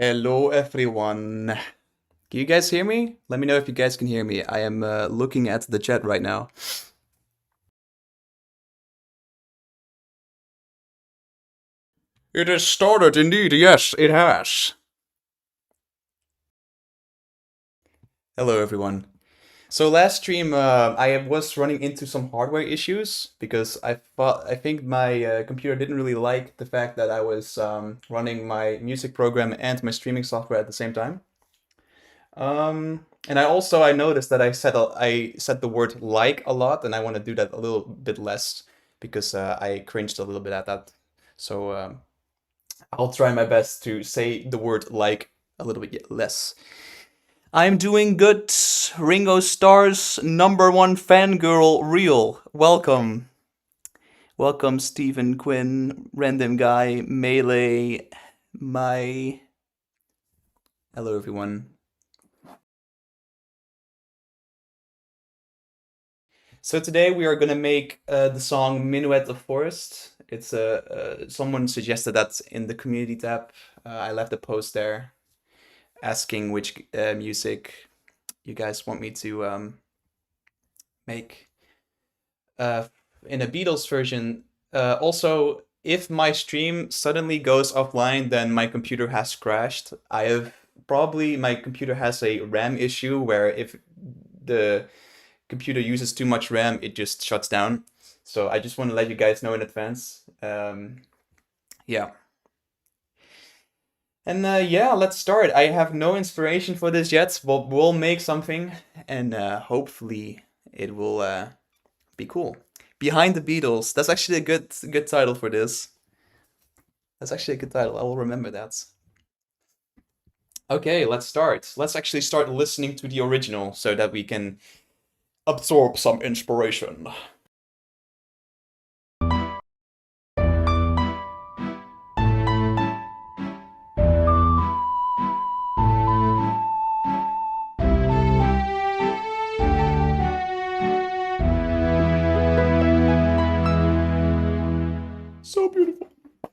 Hello, everyone. Can you guys hear me? Let me know if you guys can hear me. I am looking at the chat right now. It has started, indeed. Yes, it has. Hello, everyone. So last stream, I was running into some hardware issues because I think my computer didn't really like the fact that I was running my music program and my streaming software at the same time. And I noticed that I said the word like a lot, and I want to do that a little bit less because I cringed a little bit at that. So I'll try my best to say the word like a little bit less. I'm doing good. Ringo Starr's #1 fangirl real. Welcome. Welcome, Stephen Quinn, Random Guy, Melee, my. Hello, everyone. So today we are gonna make the song "Minuet of Forest." It's someone suggested that in the community tab. I left a post there asking which music you guys want me to make uh, in a Beatles version. Also, if my stream suddenly goes offline, then my computer has crashed. My computer has a RAM issue where if the computer uses too much RAM, it just shuts down. So I just want to let you guys know in advance. Yeah. And yeah, let's start. I have no inspiration for this yet, but we'll make something, and hopefully it will be cool. Behind the Beatles. That's actually a good title for this. That's actually a good title. I will remember that. Okay, let's start. Let's actually start listening to the original so that we can absorb some inspiration. So beautiful.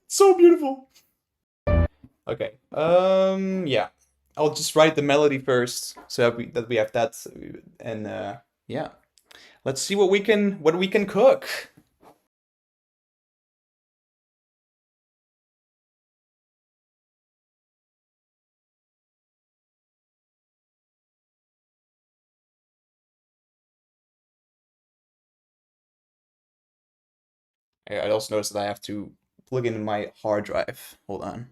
So beautiful. Okay. Yeah. I'll just write the melody first so that we have that, and yeah. Let's see what we can cook. I also noticed that I have to plug in my hard drive. Hold on.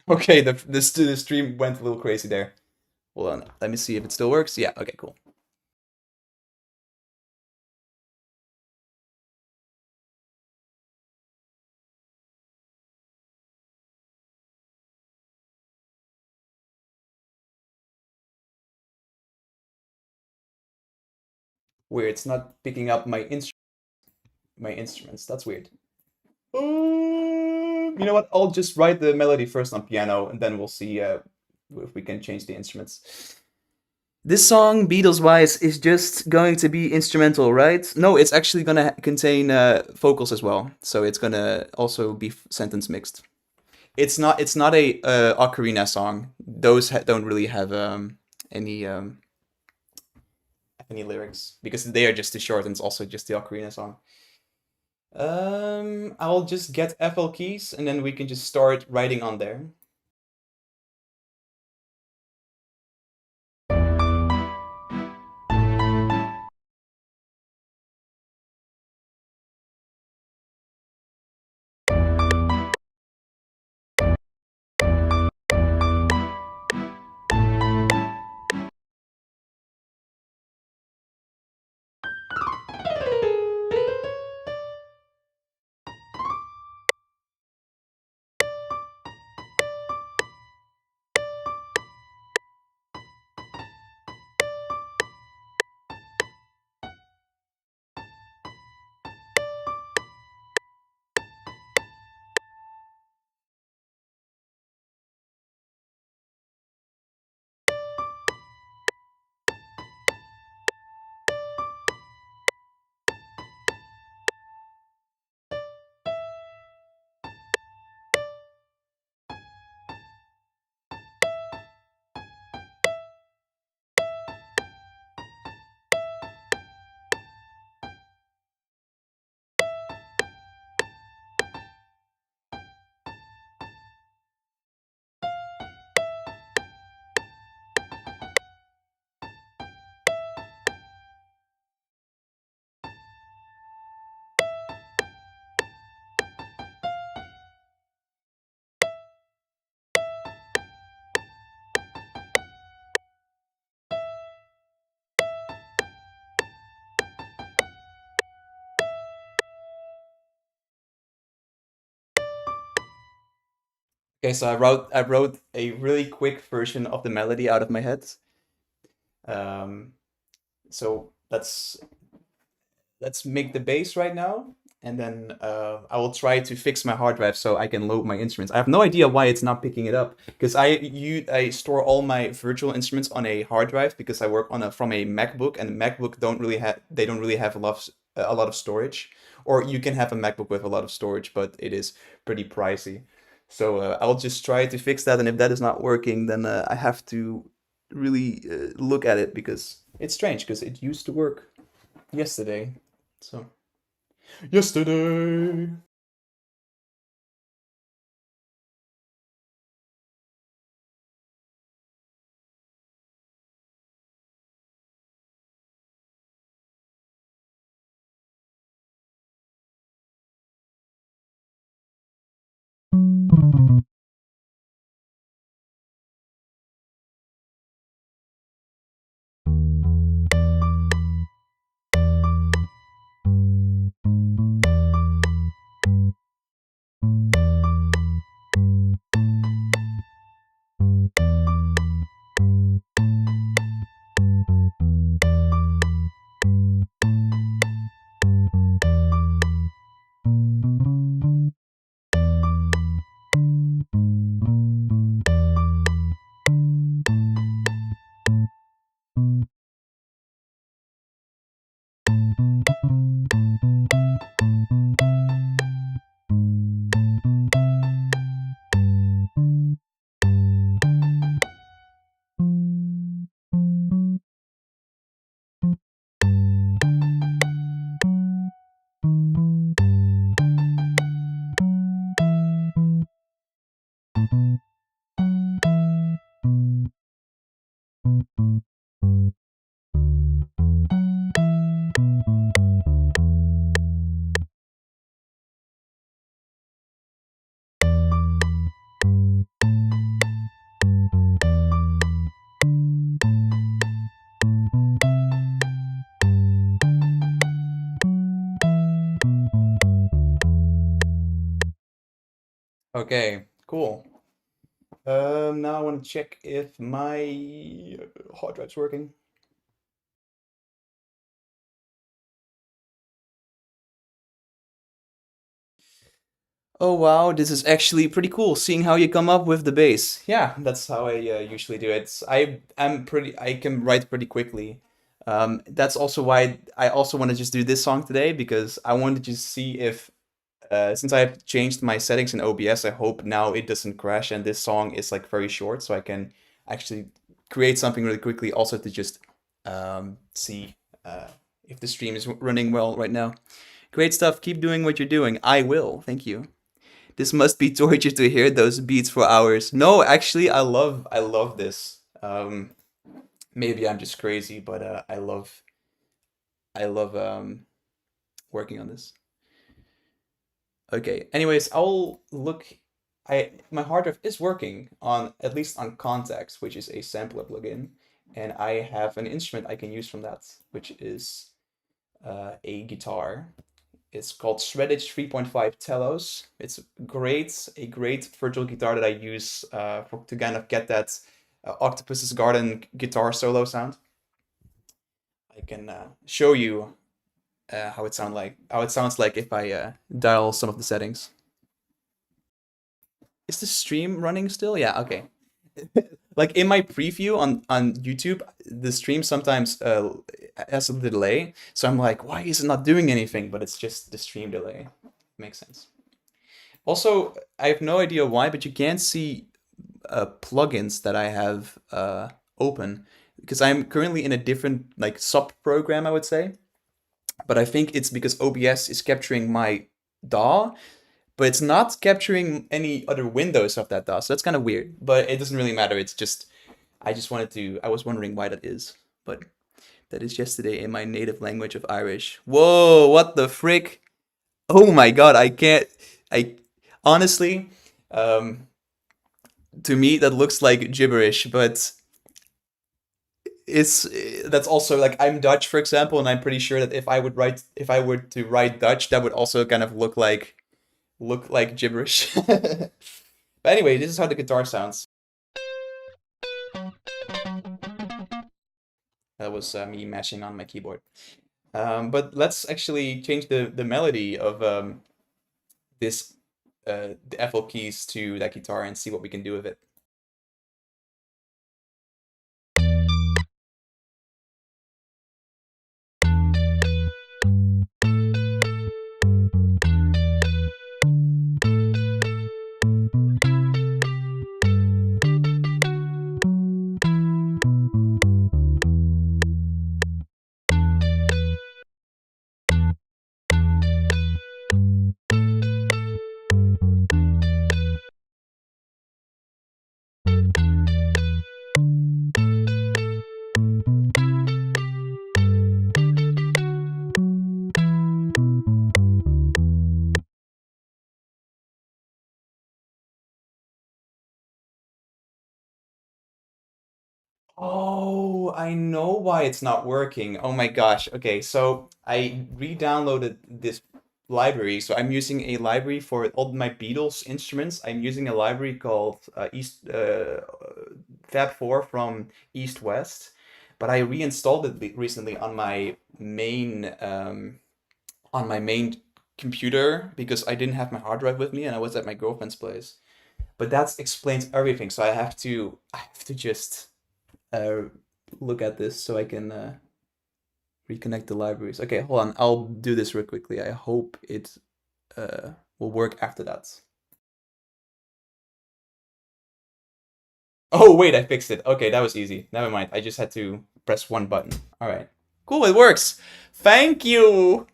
Okay, the stream went a little crazy there. Hold on. Let me see if it still works. Yeah, okay, cool. Weird, it's not picking up my instruments. That's weird. You know what? I'll just write the melody first on piano, and then we'll see if we can change the instruments. This song, Beatles wise, is just going to be instrumental, right? No, it's actually gonna contain vocals as well, so it's gonna also be sentence mixed. It's not a ocarina song. Those don't really have any any lyrics because they are just too short, and it's also just the ocarina song. I'll just get FL keys, and then we can just start writing on there. Okay, so I wrote a really quick version of the melody out of my head. Um, so let's make the bass right now, and then I will try to fix my hard drive so I can load my instruments. I have no idea why it's not picking it up because I store all my virtual instruments on a hard drive because I work on a from a MacBook, and MacBook don't really have a lot of storage. Or you can have a MacBook with a lot of storage, but it is pretty pricey. So I'll just try to fix that, and if that is not working, then I have to really look at it because it's strange because it used to work yesterday. So yesterday. Okay, cool. Now I want to check if my hard drive's working. Oh wow, this is actually pretty cool. Seeing how you come up with the bass. Yeah, that's how I usually do it. I can write pretty quickly. That's also why I also want to just do this song today because I wanted to just see if since I've changed my settings in OBS, I hope now it doesn't crash and this song is like very short, so I can actually create something really quickly. Also to just see if the stream is running well right now. Great stuff. Keep doing what you're doing. I will. Thank you. This must be torture to hear those beats for hours. No, actually, I love this. Maybe I'm just crazy, but I love working on this. Okay. Anyways, I'll look. My hard drive is working on at least on Context, which is a sampler plugin, and I have an instrument I can use from that, which is a guitar. It's called Shreddage 3.5 Telos. It's a great virtual guitar that I use to kind of get that Octopus's Garden guitar solo sound. I can show you how it sounds like if I dial some of the settings. Is the stream running still? Yeah, okay. Like in my preview on YouTube, the stream sometimes has a delay, so I'm like, why is it not doing anything? But it's just the stream delay. Makes sense. Also, I have no idea why, but you can't see plugins that I have open because I'm currently in a different like sub program, I would say. But I think it's because OBS is capturing my DAW, but it's not capturing any other windows of that DAW. So that's kind of weird, but it doesn't really matter. It's just I was wondering why that is, but that is yesterday in my native language of Irish. Whoa, what the frick? Oh my god, I can't. I honestly, um, to me that looks like gibberish, but it's that's also like I'm Dutch, for example, and I'm pretty sure that if I were to write Dutch, that would also kind of look like gibberish. But anyway, this is how the guitar sounds. That was me mashing on my keyboard. But let's actually change the melody of this the FL keys to that guitar and see what we can do with it. Oh, I know why it's not working. Oh my gosh. Okay, so I re-downloaded this library. So I'm using a library for all my Beatles instruments. I'm using a library called Fab 4 from East West, but I reinstalled it recently on my main computer because I didn't have my hard drive with me and I was at my girlfriend's place. But that explains everything. So I have to just uh, look at this so I can reconnect the libraries. Okay, hold on. I'll do this real quickly. I hope it will work after that. Oh, wait, I fixed it. Okay, that was easy. Never mind. I just had to press one button. All right. Cool, it works. Thank you.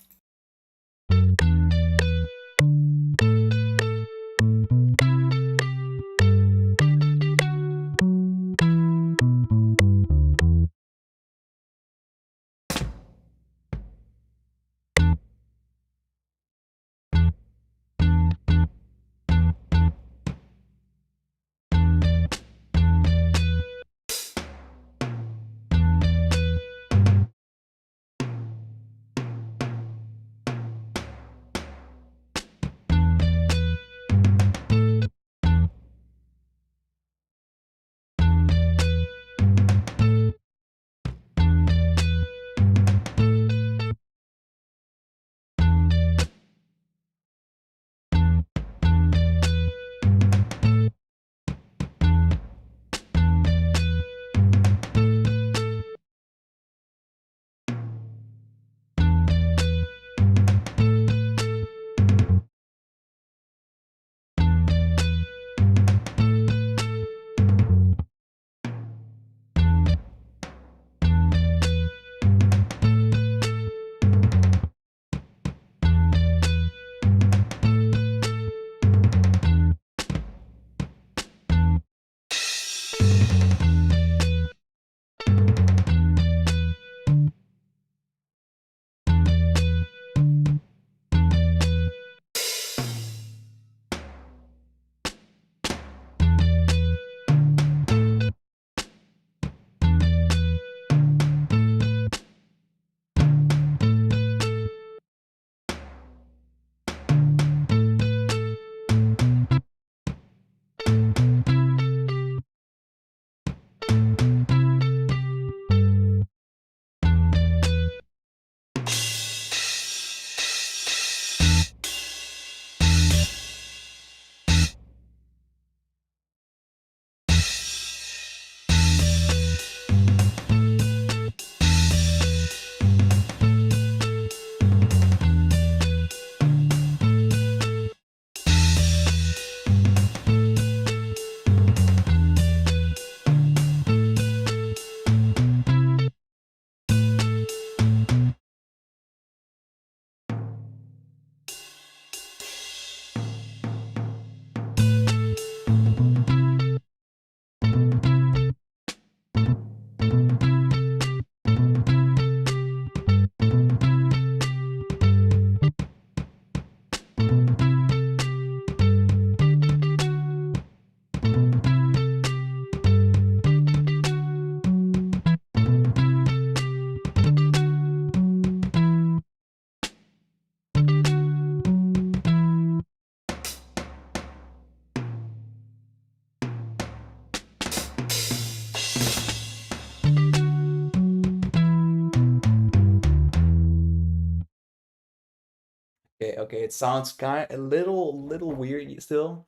Okay, it sounds kind a little weird still.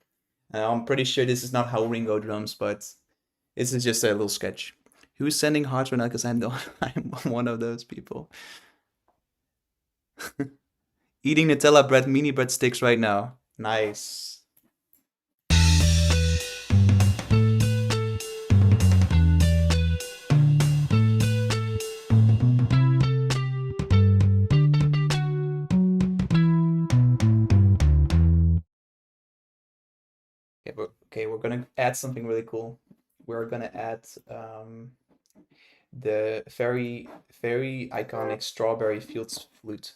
I'm pretty sure this is not how Ringo drums, but this is just a little sketch. Who's sending hearts right now? Because I'm the I'm one of those people. Eating Nutella bread, mini bread sticks right now. Nice. We're gonna add something really cool. We're gonna add the very iconic Strawberry Fields flute.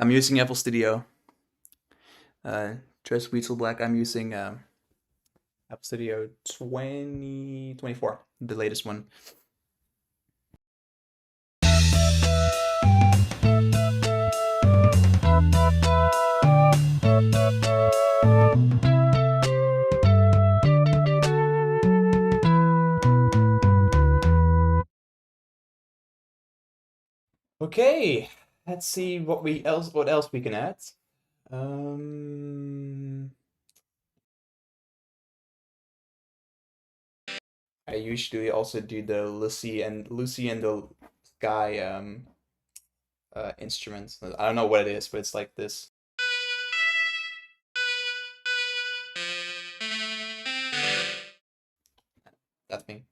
I'm using Apple Studio. Just Weasel Black. I'm using Apple Studio 2024, the latest one. Okay, let's see what else we can add. I usually also do the Lucy and the Sky instruments. I don't know what it is, but it's like this. That's me.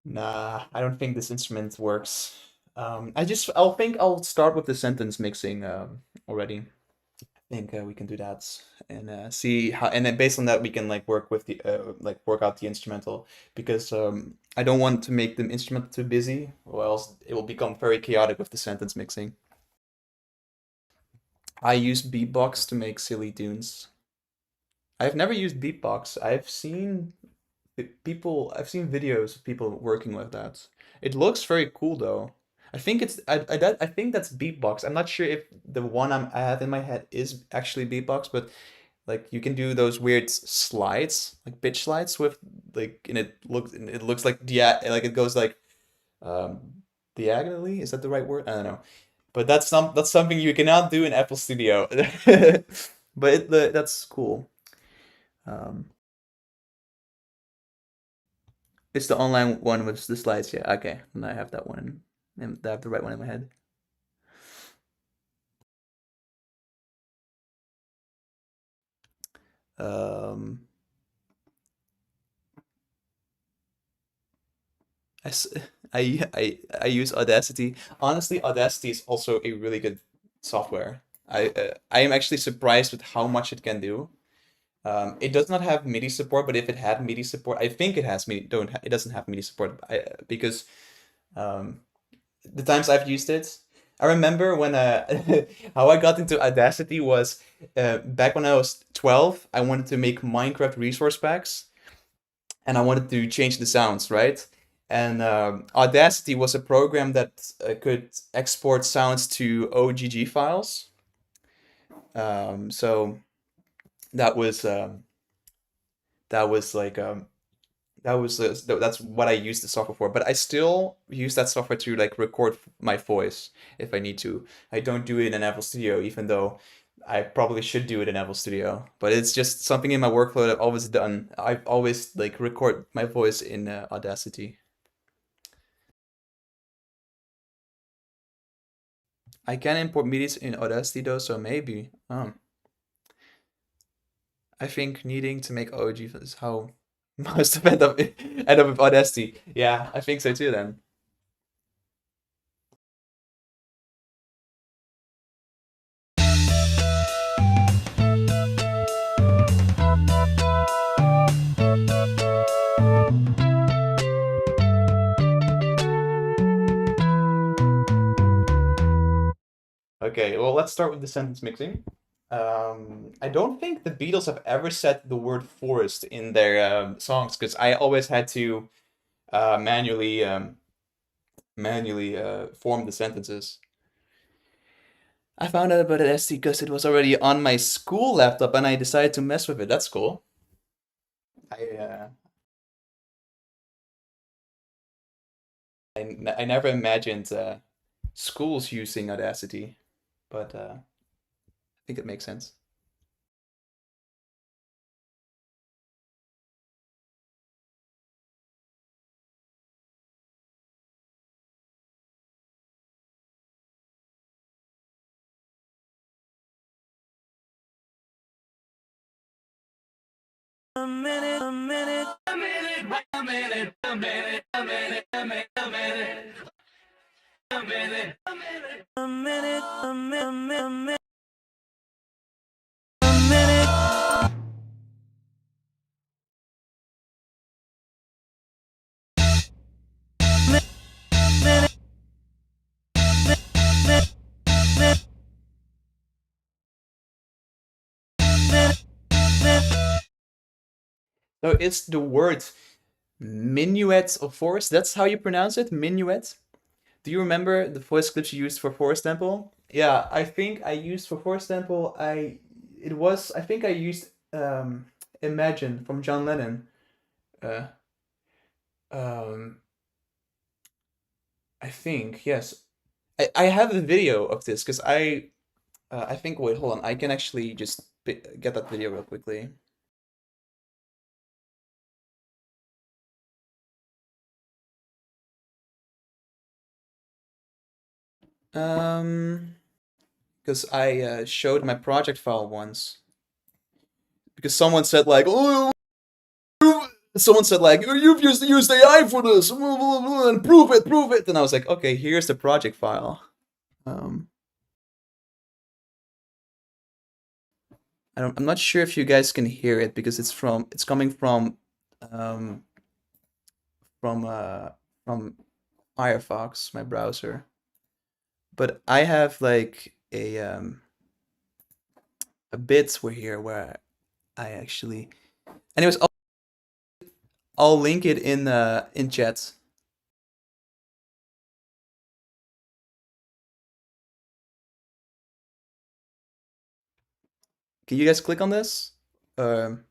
Nah, I don't think this instrument works. I'll think I'll start with the sentence mixing already. I think we can do that and see how, and then based on that we can like work with the like work out the instrumental because I don't want to make the instrument too busy, or else it will become very chaotic with the sentence mixing. I use beatbox to make silly tunes. I've never used beatbox. I've seen videos of people working with that. It looks very cool though. I think that's beatbox. I'm not sure if the one I have in my head is actually beatbox, but like you can do those weird slides, like pitch slides with like, and it looks like like it goes like um diagonally. Is that the right word? I don't know. But that's something you cannot do in Apple Studio. But that's cool. Um, it's the online one with the slides. Yeah, okay. And I have that one, and I have the right one in my head. Um, I, s- I use Audacity. Honestly, Audacity is also a really good software. I am actually surprised with how much it can do. It does not have MIDI support, but if it had MIDI support, I think it has MIDI. It doesn't have MIDI support. Because um, the times I've used it, I remember when how I got into Audacity was back when I was 12. I wanted to make Minecraft resource packs, and I wanted to change the sounds, right? And Audacity was a program that could export sounds to OGG files. So that was that was like that's what I use the software for. But I still use that software to like record my voice if I need to. I don't do it in Apple Studio, even though I probably should do it in Apple Studio. But it's just something in my workflow that I've always done. I've always like record my voice in Audacity. I can import MIDIs in Audacity though, so maybe. I think needing to make OG is how most of end up with Audacity. Yeah, I think so too then. Okay, well, let's start with the sentence mixing. I don't think the Beatles have ever said the word forest in their songs because I always had to manually form the sentences. I found out about it SD because it was already on my school laptop and I decided to mess with it. That's cool. I uh, I never imagined schools using Audacity, but I think it makes sense. So it's the word minuet of forest. That's how you pronounce it, minuet. Do you remember the voice clips you used for Forest Temple? Yeah, I think I used for Forest Temple. I think I used Imagine from John Lennon. Uh, um, I think yes. I have a video of this because I think wait, hold on. I can actually just get that video real quickly. Because I showed my project file once. Because someone said like, oh, someone said like, you've used AI for this, and prove it. And I was like, okay, here's the project file. Um, I'm not sure if you guys can hear it because it's coming um, from uh, from Firefox, my browser. But I have like a bit where I actually. Anyways, I'll link it in chat. Can you guys click on this? Um,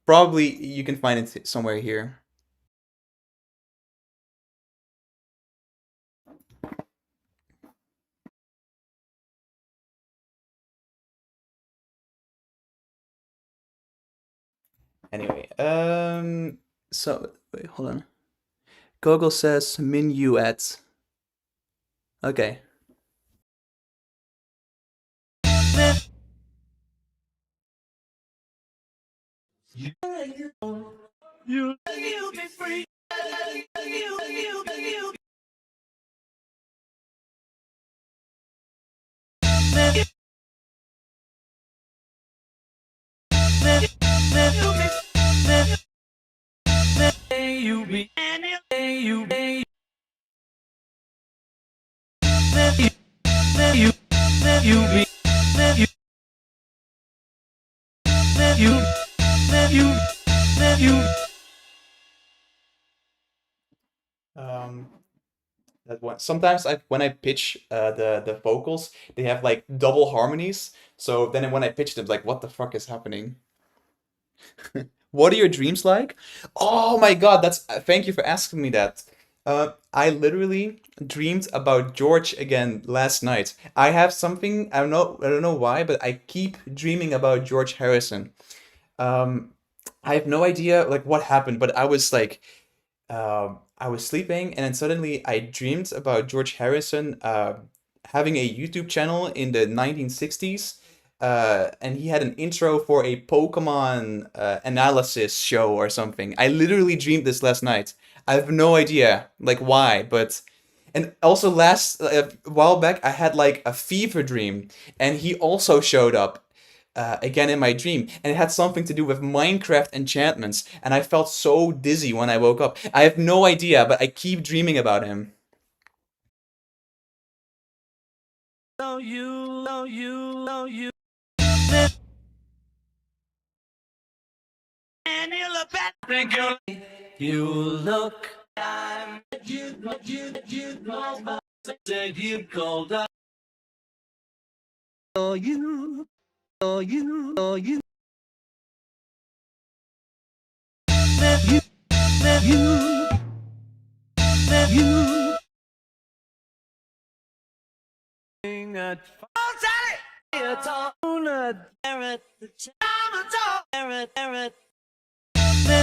Probably you can find it somewhere here. Anyway, so wait, hold on. Google says Minuet. Okay. Um, that one. Sometimes when I pitch the vocals, they have like double harmonies. So then when I pitch them, it's like, what the fuck is happening? What are your dreams like? Oh my God, that's thank you for asking me that. I literally dreamed about George again last night. I have something, I don't know why, but I keep dreaming about George Harrison. Um, I have no idea like what happened, but I was sleeping and then suddenly I dreamed about George Harrison having a YouTube channel in the 1960s. And he had an intro for a Pokemon analysis show or something. I literally dreamed this last night. I have no idea like why, but and also last a while back I had like a fever dream and he also showed up again in my dream, and it had something to do with Minecraft enchantments, and I felt so dizzy when I woke up. I have no idea, but I keep dreaming about him. You look, said you called up. Oh, you, oh, you, oh, you, you, you. At it's all Barrett, the Barrett,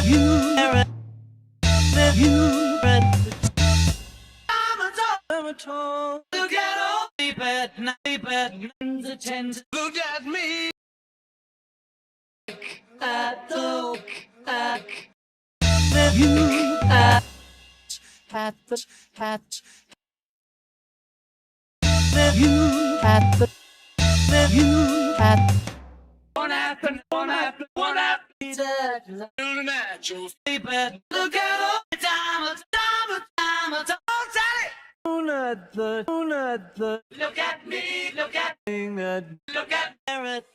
you, look at all sleep at night, the tens. Look at me. At the you at the hat you at the you at one after natural sleep at look at all the time at the look at me look at Barrett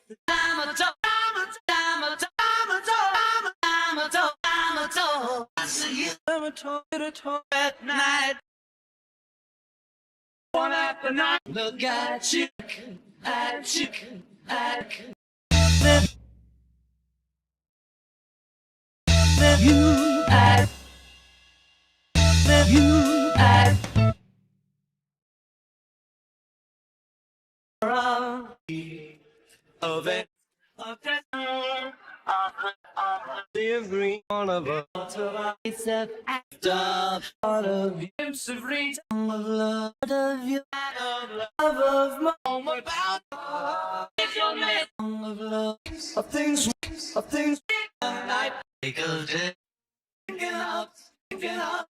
at night one after night look at you at you at you at you at of it of that The green on of a it's a act of all of you. It's a free tongue of love of you of my home about if your name of love of things night think of it thinking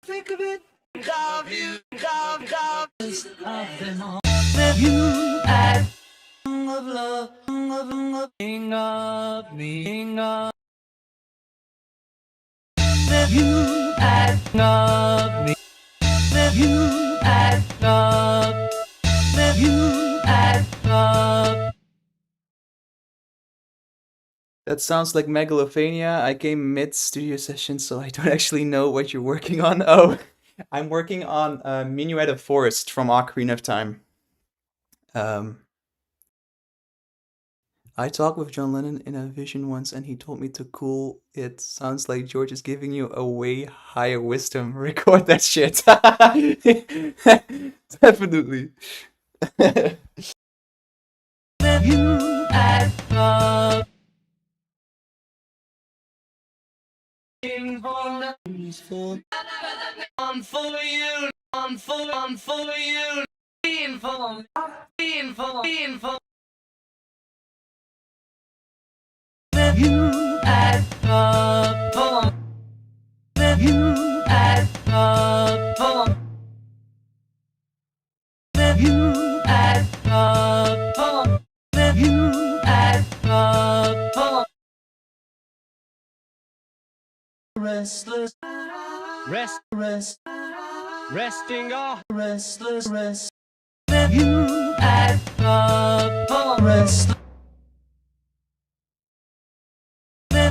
think of it of you of them all you act of love of me of you act of me you act of you act of. That sounds like Megalovania. I came mid-studio session, so I don't actually know what you're working on. Oh, I'm working on Minuet of Forest from Ocarina of Time. I talked with John Lennon in a vision once, and he told me to cool it. Sounds like George is giving you a way higher wisdom. Record that shit. Definitely. You act up. On for you, on for you. Be informed, be informed, be informed. You act up. You act up. You act up. You act up. Restless, resting off, restless. You act up. Restless.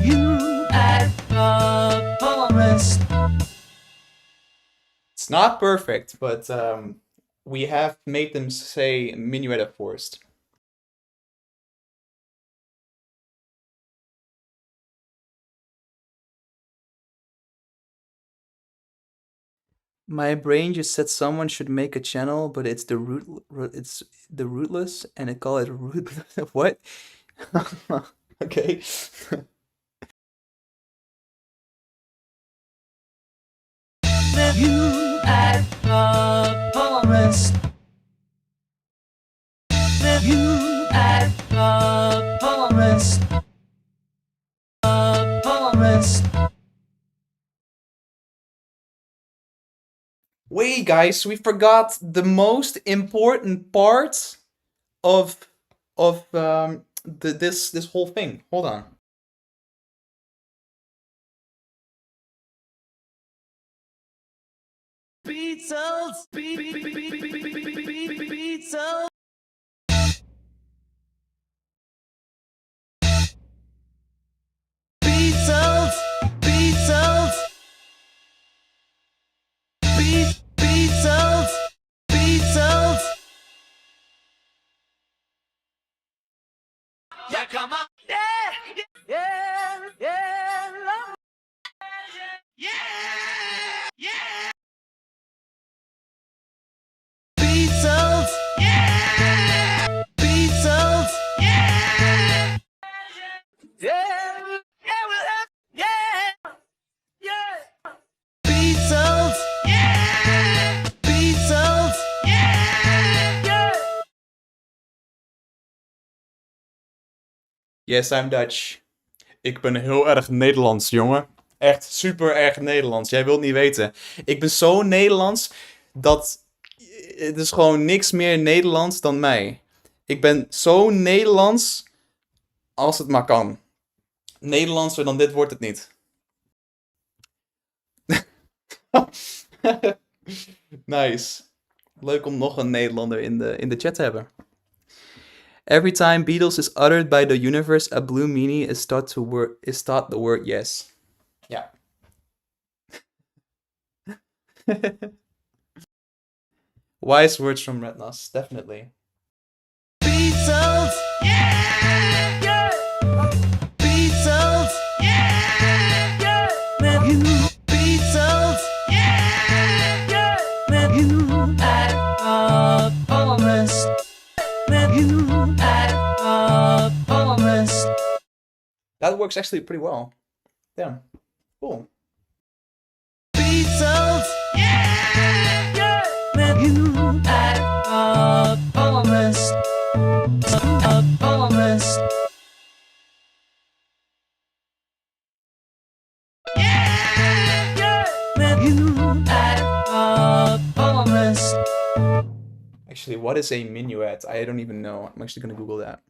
You act up. It's not perfect, but we have made them say Minuet of Forest. My brain just said someone should make a channel, but it's the it's the rootless, and I call it root. What? Okay. You act up. Rest. You act up. Rest. Rest. Wait, guys, we forgot the most important part of this whole thing. Hold on. Beatuls, Beatuls. Beatuls, Beatuls. Beatuls, Beatuls. Yeah, come on. Yeah, love. Yeah. Beatuls, yeah. Beatuls, yeah. Beatuls, yeah. Beatuls, yeah. Yes, I'm Dutch. Ik ben heel erg Nederlands, jongen. Echt super erg Nederlands. Jij wilt niet weten. Ik ben zo Nederlands dat het is gewoon niks meer Nederlands dan mij. Ik ben zo Nederlands als het maar kan. Nederlandser dan dit wordt het niet. Nice. Leuk om nog een Nederlander in de chat te hebben. Every time Beatles is uttered by the universe, a blue meanie is thought the word yes. Ja. Wise words from Rednas, definitely. Beatles, yeah. Beatles, yeah. You Beatls, yeah. You act up. Rest. You act up. Rest. That works actually pretty well. Damn, cool. Beatles, yeah, yeah. You had a promise, a promise. Yeah, yeah. You had a promise. Actually, what is a minuet? I don't even know. I'm actually gonna Google that.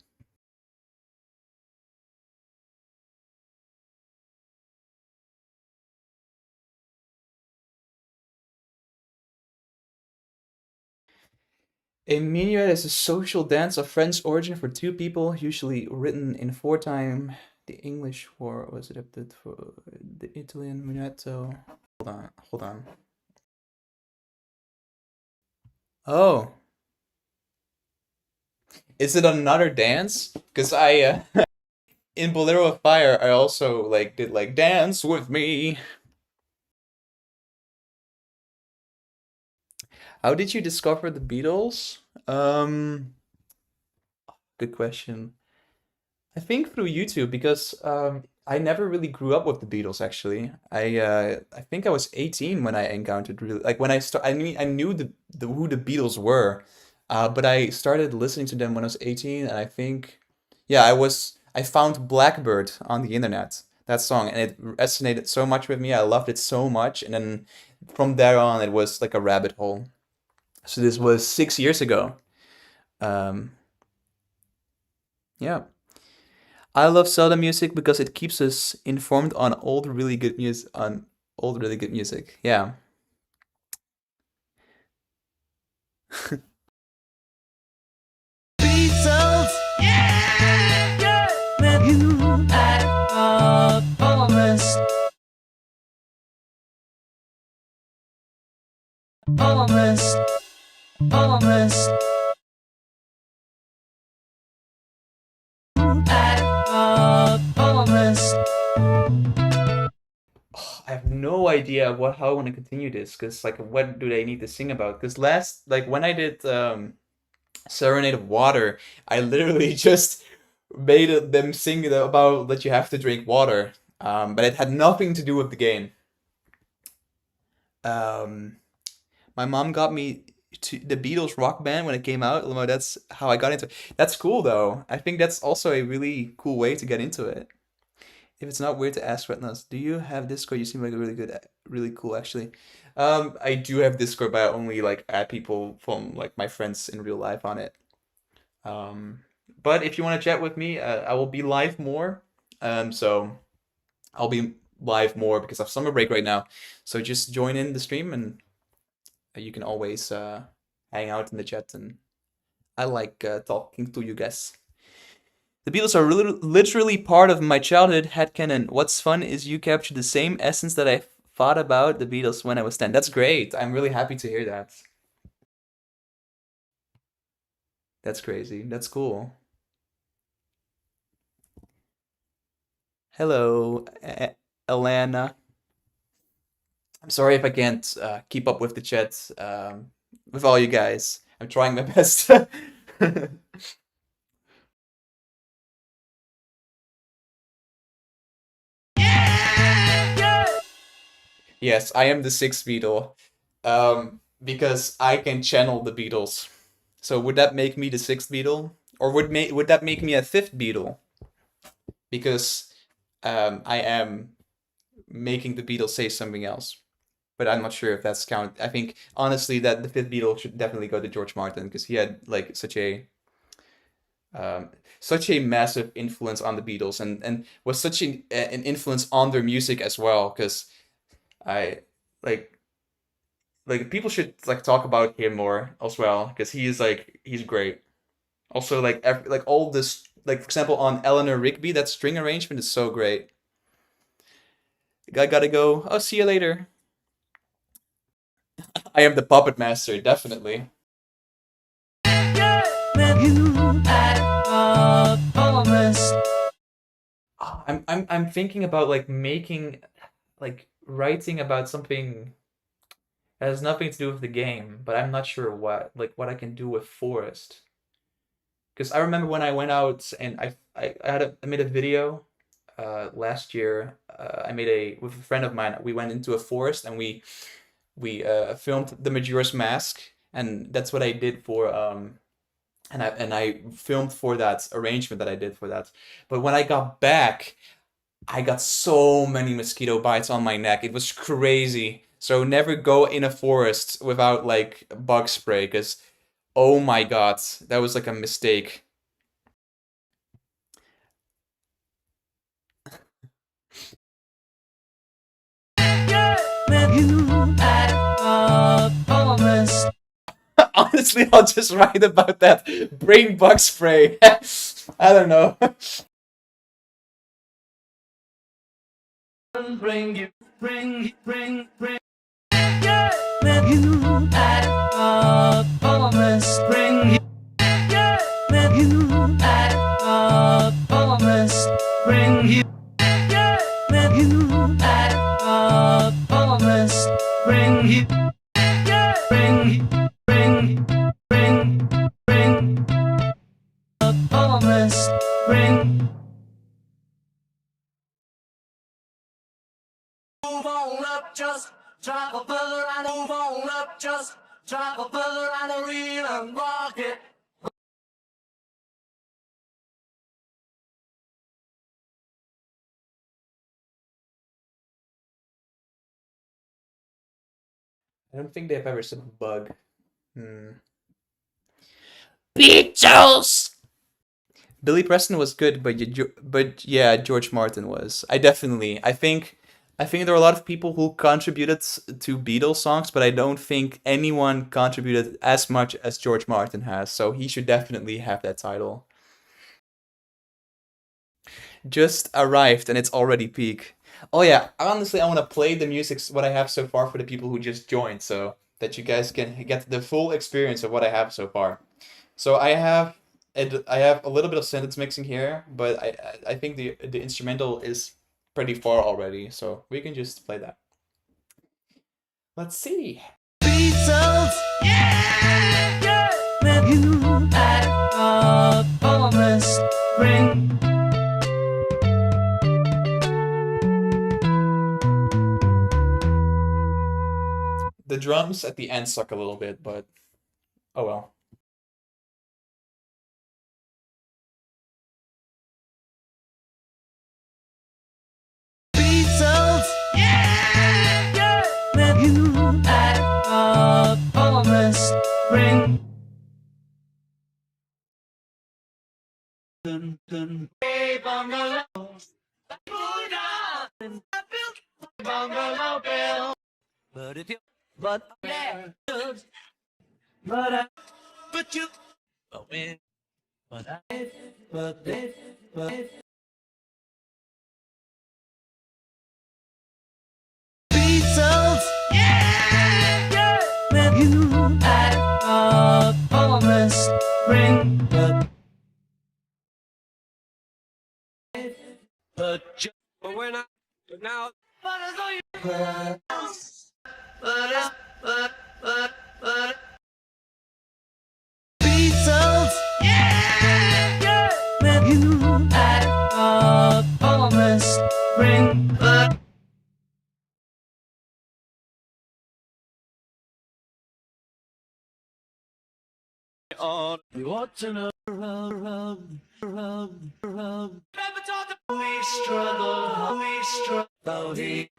A minuet is a social dance of French origin for two people, usually written in four time. The English for was adapted for the Italian minuetto. Hold on. Oh, is it another dance? Because I in Bolero of Fire, I also like did like dance with me. How did you discover the Beatles? Um, Good question. I think through YouTube because I never really grew up with the Beatles actually. I think I was 18 when I encountered really like when I knew the who the Beatles were. But I started listening to them when I was 18 and I think yeah, I found Blackbird on the internet, that song, and it resonated so much with me. I loved it so much and then from there on it was like a rabbit hole. So this was 6 years ago. Um, yeah. I love Zelda music because it keeps us informed on old really good music. Yeah. Beatles, yeah, yeah. You had a promise, promise, promise. You had a promise. I have no idea how I want to continue this because like what do they need to sing about? Because last like when I did Serenade of Water, I literally just made them sing about that you have to drink water. But it had nothing to do with the game. Um, My mom got me to the Beatles rock band when it came out. Well, that's how I got into it. That's cool though. I think that's also a really cool way to get into it. If it's not weird to ask Rednas, do you have Discord? You seem like a really cool actually. I do have Discord, but I only like add people from like my friends in real life on it. Um, but if you want to chat with me, I will be live more. So I'll be live more because I have summer break right now. So just join in the stream and you can always hang out in the chat, and I like talking to you guys. The Beatles are literally part of my childhood headcanon. What's fun is you capture the same essence that I thought about the Beatles when I was 10. That's great. I'm really happy to hear that. That's crazy. That's cool. Hello, Alana. I'm sorry if I can't keep up with the chat with all you guys. I'm trying my best. Yeah, yeah. Yes, I am the sixth Beatle. Because I can channel the Beatles. So would that make me the sixth Beatle? Or would that make me a fifth Beatle? Because I am making the Beatles say something else. But I'm not sure if that's count. I think honestly that the fifth Beatle should definitely go to George Martin because he had like um, such a massive influence on the Beatles and was such an influence on their music as well. Because I like people should like talk about him more as well because he's great. Also like all this like for example on Eleanor Rigby that string arrangement is so great. I gotta go. I'll see you later. I am the puppet master, definitely. You had a promise. I'm thinking about like writing about something that has nothing to do with the game, but I'm not sure what I can do with Forest. Because I remember when I went out and I made a video last year with a friend of mine. We went into a forest and we filmed the Majora's Mask, and that's what I did for and I filmed for that arrangement that I did for that. But when I got back, I got so many mosquito bites on my neck. It was crazy. So never go in a forest without like bug spray, because oh my god, that was like a mistake. Honestly, I'll just write about that. Brain bug spray. I don't know. Bring you, bring. You at a promise, bring you. You at a promise, bring you. You at a promise, bring you. Bring a promise, bring. Move on up, just drive a further and move on up, just drive a further and a reel and rock it. I don't think they've ever said bug. Hmm. Beatuls! Billy Preston was good, but yeah, George Martin was. I think there are a lot of people who contributed to Beatles songs, but I don't think anyone contributed as much as George Martin has. So he should definitely have that title. Just arrived and it's already peak. Oh yeah, honestly, I want to play the music what I have so far for the people who just joined, so that you guys can get the full experience of what I have so far. So I have a little bit of sentence mixing here, but I think the instrumental is pretty far already, so we can just play that. Let's see. Beatles, yeah! You at a promise, bring. The drums at the end suck a little bit, but oh well. Beatles, yeah! You at a promise, bring. Hey, bungalow, bungalow bill. But if you, but there, but you, but when, but Beatles, yeah! You at a promise, bring. But we're not, but now, but as though you, but, Beatles, yeah! You at a promise, bring. You ought to know, we struggle, though he,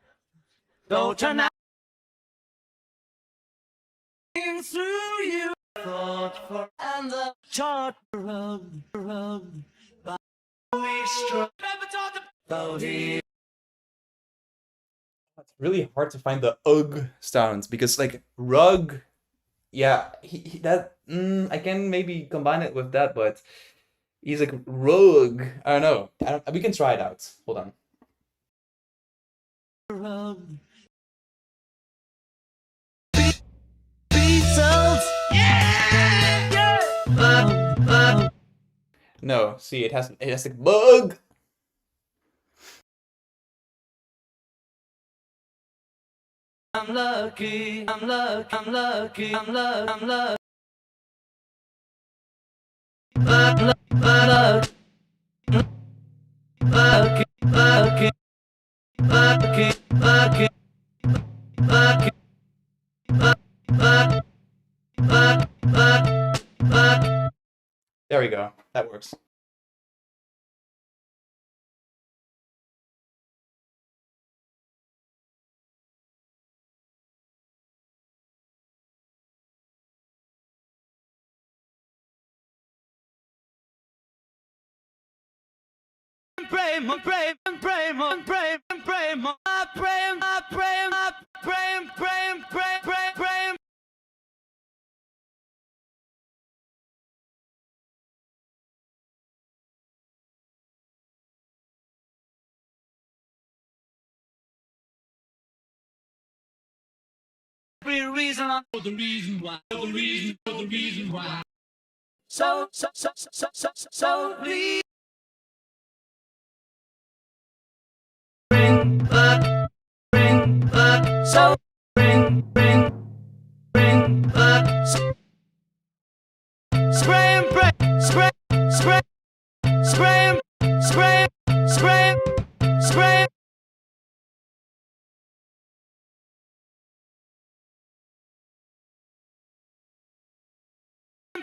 though tonight, through you, thought for, and the chart, we struggle, though he. It's really hard to find the ugh sounds because like rug, yeah, that I can maybe combine it with that, but he's like rug. I don't know. We can try it out. Hold on. Beatles, yeah! No, see, it has like bug. I'm lucky, I'm lucky, I'm lucky, I'm lucky, I'm lucky. Lucky, lucky, There we go. That works. So please bring back, so bring back, spray and pray, spray, spray, spray, spray, spray, spray.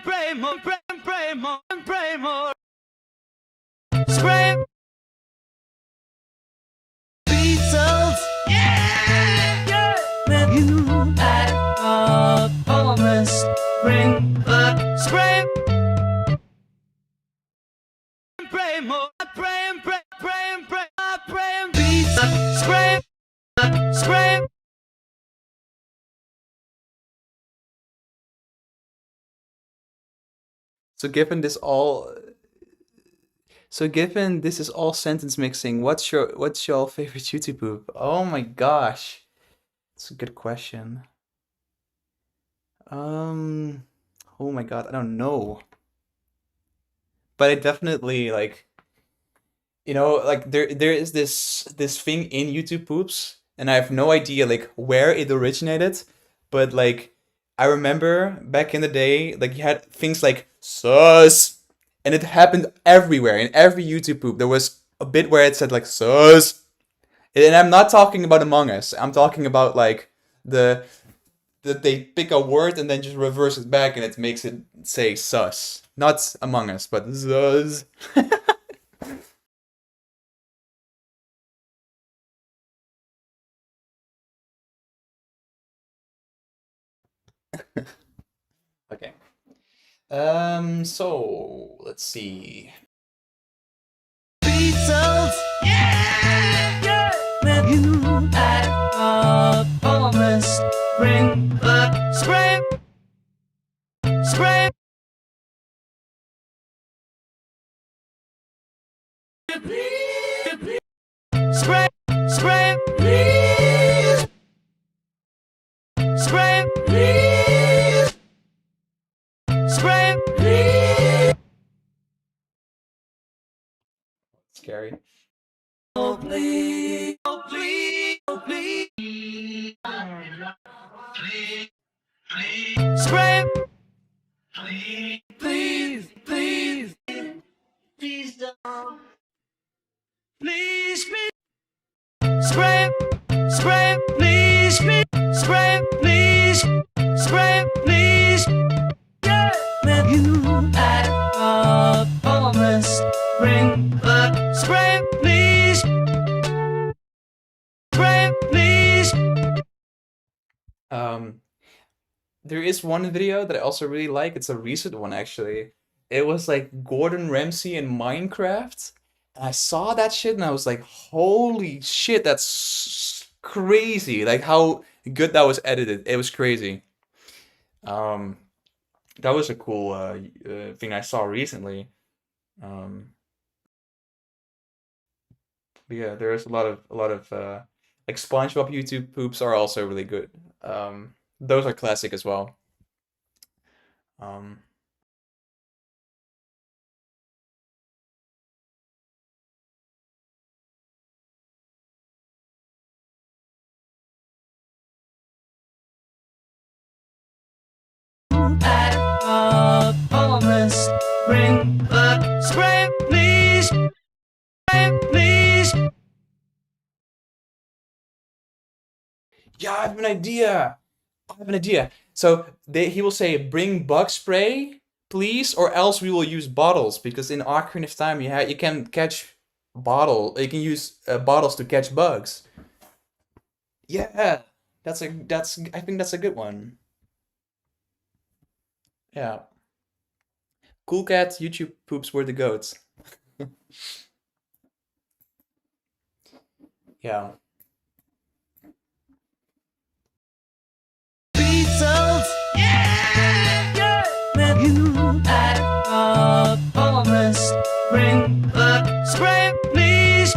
Pray more, pray, pray more, pray more. Spray. Beatuls, yeah, yeah. When you at a promise, bring back, spray. Pray more, pray and pray, pray and pray, pray and beats, spray, spray. So given this is all sentence mixing, what's your favorite YouTube poop? Oh my gosh. That's a good question. Oh my god, I don't know. But I definitely like, like there is this thing in YouTube poops, and I have no idea like where it originated, but like I remember back in the day, like you had things like sus, and it happened everywhere in every YouTube poop. There was a bit where it said like sus, and I'm not talking about Among Us. I'm talking about like that they pick a word and then just reverse it back, and it makes it say sus, not Among Us, but sus. Okay. So let's see. Beatles, yeah, yeah. When you at a promise, bring back, spray, spray. Spray, spray, please. Spray, please. Spray, please. Scary. Oh please, oh please, oh please. Spray, please, please, please, please don't. Please, please. Spray, spray, please, please. Spray, please, spray, please. Yeah. When you at a promise, bring back, spray, please. Spray, please. There is one video that I also really like. It's a recent one actually. It was like Gordon Ramsay in Minecraft. And I saw that shit and I was like, holy shit, that's crazy. Like how good that was edited. It was crazy. Um, that was a cool thing I saw recently. But yeah, there's a lot of like SpongeBob YouTube poops are also really good. Those are classic as well. Um, At a promise, bring back, spray, please. Spray, please. Yeah, I have an idea. I have an idea. So he will say, "Bring bug spray, please, or else we will use bottles." Because in Ocarina of Time, you can catch you can use bottles to catch bugs. Yeah, I think that's a good one. Yeah, Cool Cat YouTube poops were the goats. Yeah. Beatles, yeah! Man, you had a promise. Bring the spray, please.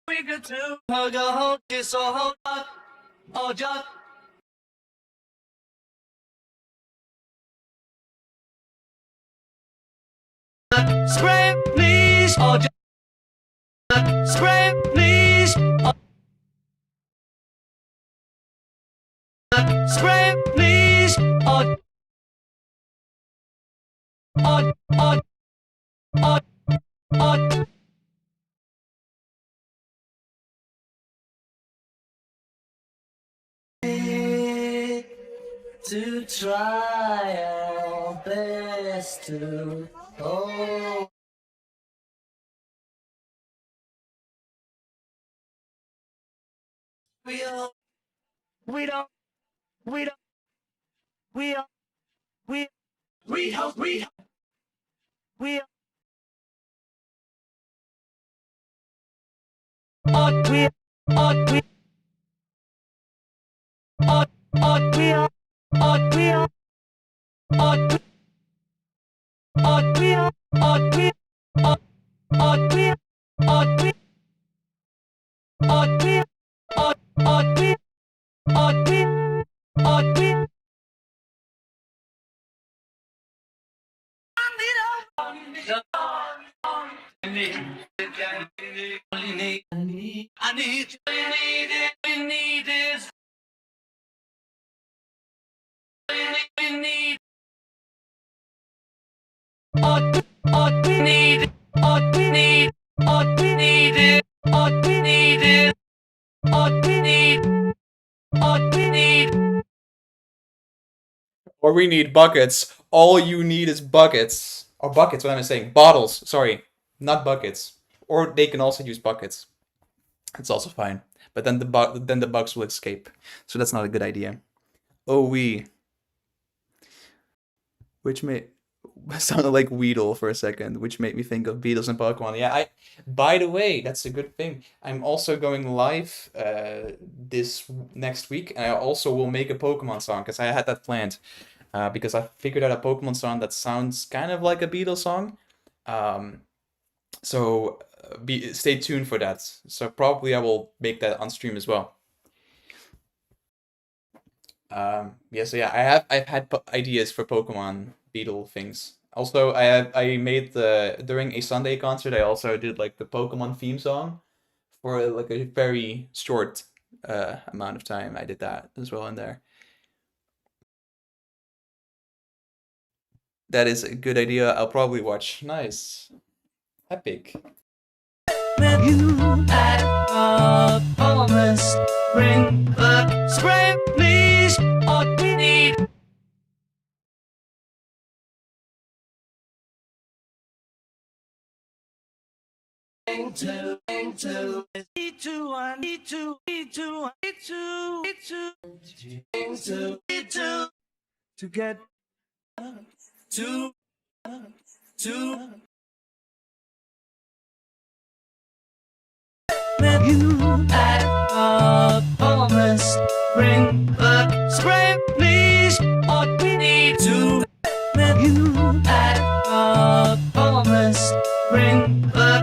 We could do hug a hug, kiss or hold up, or just spray, please, or just spray, please, or spray, please, or, or, or, to try our best to hold. We don't, we don't, we don't, we don't, we don't, we don't, we don't, we don't, we I need you, we need this, we need, we need, we need, we need it, we need it, we need, we need. Or we need buckets. All you need is buckets. Or buckets, what am I saying? Bottles, sorry. Not buckets. Or they can also use buckets. It's also fine. But then the bugs will escape. So that's not a good idea. Oh, which may sounded like Weedle for a second, which made me think of Beatles and Pokemon. Yeah, by the way, that's a good thing. I'm also going live this next week, and I also will make a Pokemon song because I had that planned. Because I figured out a Pokemon song that sounds kind of like a Beatles song. So stay tuned for that. So probably I will make that on stream as well. Yeah, so yeah, I've had ideas for Pokemon Beetle things. Also, I made during a Sunday concert, I also did like the Pokemon theme song for like a very short amount of time. I did that as well in there. That is a good idea. I'll probably watch. Nice. Epic. You had a promise. Bring the spray, please. All we need. To get to you had a promise. Bring the spray, please. All we need to. You had a promise. Bring the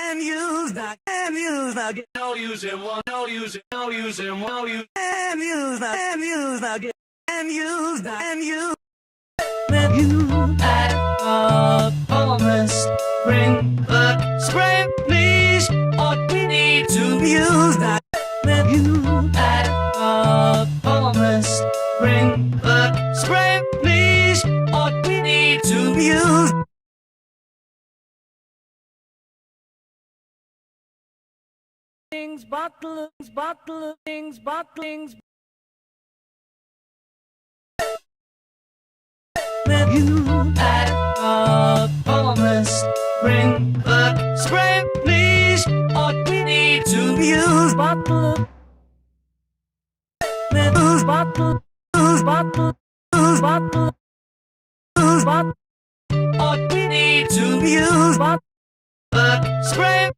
and use that, and use that, no use it, one, no use it, no use it, no use, and use that, and use that, and use that, and use. When you had a promise, bring the spring, please. What we need to use that. When you had a promise, bring the spring, please. What we need to use. Bottlings, bottlings, bottlings. When you had a promise, bring the spring, please. What we need to use bottle. Use bottle, use bottle, use bottle, use bottle. What we need to use bottle. The spring,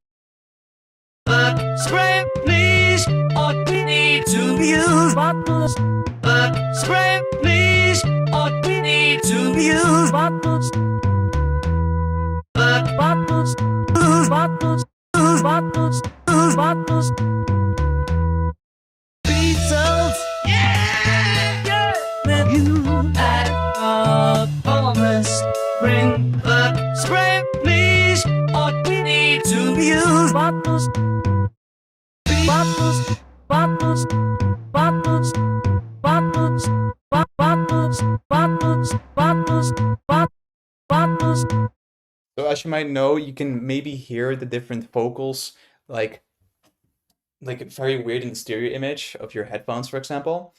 please. What we need to use bottles. The spring, please. What we need to use bottles. The bottles, use bottles, use bottles, use bottles. Beatuls, yeah, yeah. When you had a promise, bring the spring, please. What we need to use bottles. Bottles, bottles, bottles, bottles, bottles, bottles, bottles, bottles. So as you might know, you can maybe hear the different vocals, like very weird in the stereo image of your headphones, for example.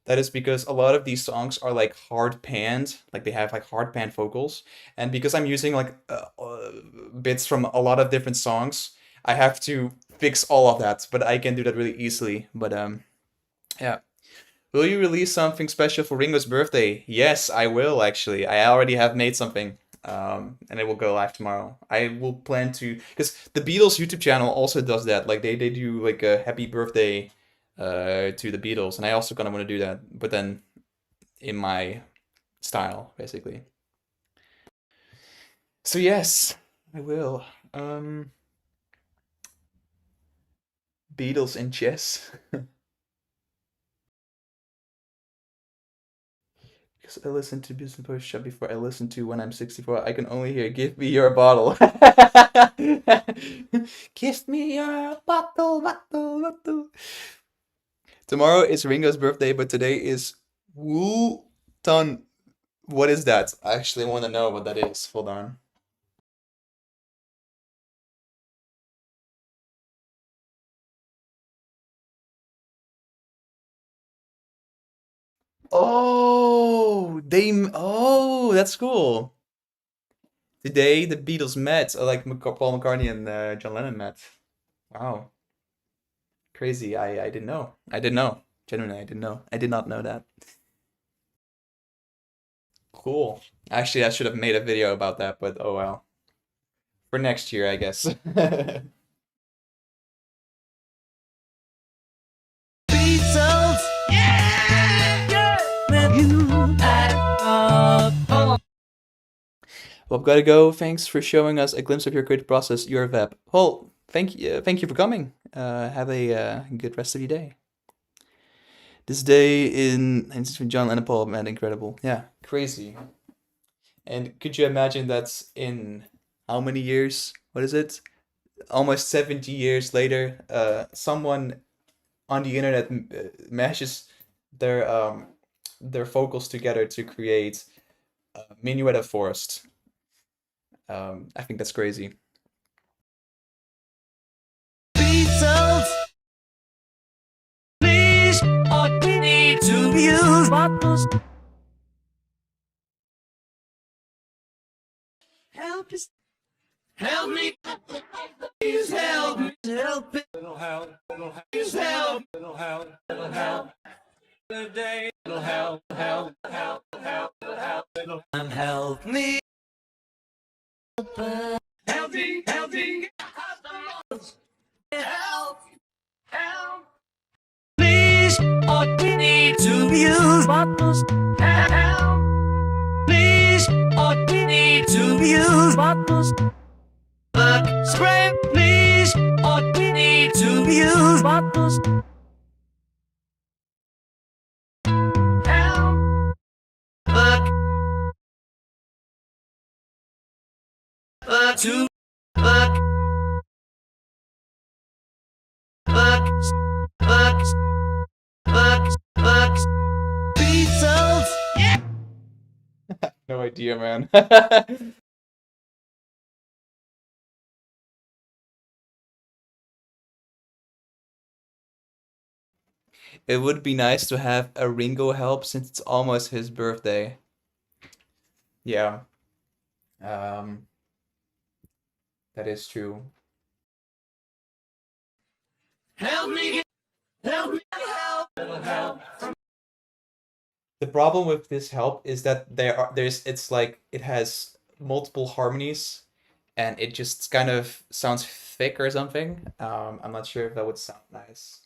That is because a lot of these songs are like hard panned, like they have like hard panned vocals. And because I'm using like bits from a lot of different songs, I have to fix all of that, but I can do that really easily. But yeah. Will you release something special for Ringo's birthday? Yes, I will actually. I already have made something. And it will go live tomorrow. I will plan to, because the Beatles YouTube channel also does that. Like they do like a happy birthday to the Beatles, and I also kind of want to do that, but then in my style, basically. So yes, I will. Beatles and chess. Because I listen to Business Post Shop before I listen to When I'm 64. I can only hear "Give me your bottle." Give me your bottle, bottle, bottle. Tomorrow is Ringo's birthday, but today is Wu Tan. What is that? I actually want to know what that is. Hold on. Oh, that's cool. Today the Beatles met, like Paul McCartney and John Lennon met. Wow, crazy. I didn't know. I didn't know. Genuinely, I didn't know. I did not know that. Cool. Actually, I should have made a video about that, but oh well. For next year, I guess. Beatles, yeah, yeah. When you had a promise. Well, I've got to go. Thanks for showing us a glimpse of your creative process, your web. Well, thank you for coming. Have a good rest of your day. This day in John Lennon Paul, man, incredible. Yeah, crazy. And could you imagine that's in how many years? What is it? Almost 70 years later, someone on the internet mashes their vocals together to create Minuet of Forest. I think that's crazy. Beatles, please, what we need to use bottles. Help us, help me, please help me, help it. It'll help, please help, it'll help, the day, it'll help, help me. Helping, help. Please, what we need to use bottles. Help. Please, what we need to use bottles. Spray, please. What we need to use bottles. Help. To Beatles. Yeah. No idea, man. It would be nice to have a Ringo help since it's almost his birthday. Yeah, um, that is true. Help me. Help me. Help. The problem with this help is that it's like it has multiple harmonies and it just kind of sounds thick or something. I'm not sure if that would sound nice.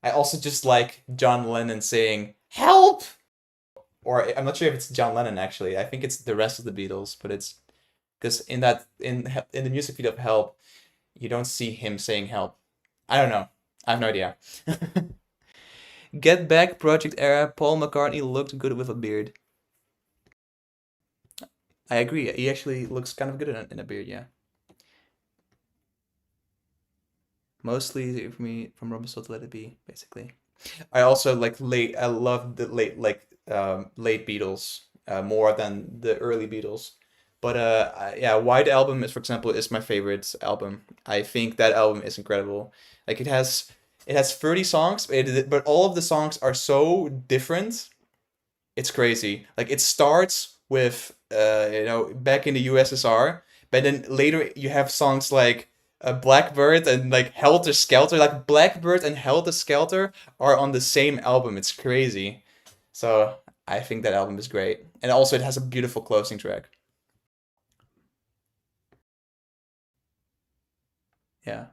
I also just like John Lennon saying "help," or I'm not sure if it's John Lennon actually. I think it's the rest of the Beatles, but it's because in the music video of "Help," you don't see him saying "help." I don't know. I have no idea. Get Back Project era. Paul McCartney looked good with a beard. I agree. He actually looks kind of good in a beard. Yeah. Mostly for me from Rubber Soul to Let It Be, basically. I also like late. I love the late Beatles more than the early Beatles. But yeah, White Album is, for example, is my favorite album. I think that album is incredible. Like it has 30 songs, but all of the songs are so different. It's crazy. Like it starts with back in the USSR, but then later you have songs like Blackbird and like Helter Skelter. Like Blackbird and Helter Skelter are on the same album. It's crazy. So I think that album is great, and also it has a beautiful closing track. Yeah,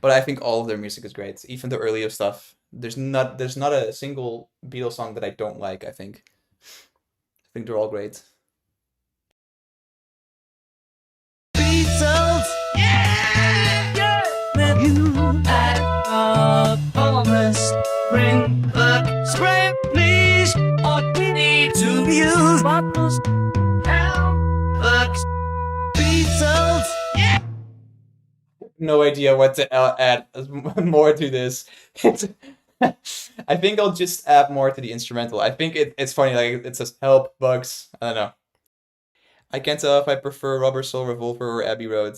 but I think all of their music is great, even the earlier stuff. There's not a single Beatles song that I don't like. I think they're all great. Beatles. Yeah. Yeah. You had a promise. Bring the spray, please. What we need to use bottles. Help. Beatles. Yeah. No idea what to add more to this. I think I'll just add more to the instrumental. I think it's funny, like it says help, bugs. I don't know. I can't tell if I prefer Rubber Soul Revolver or Abbey Road.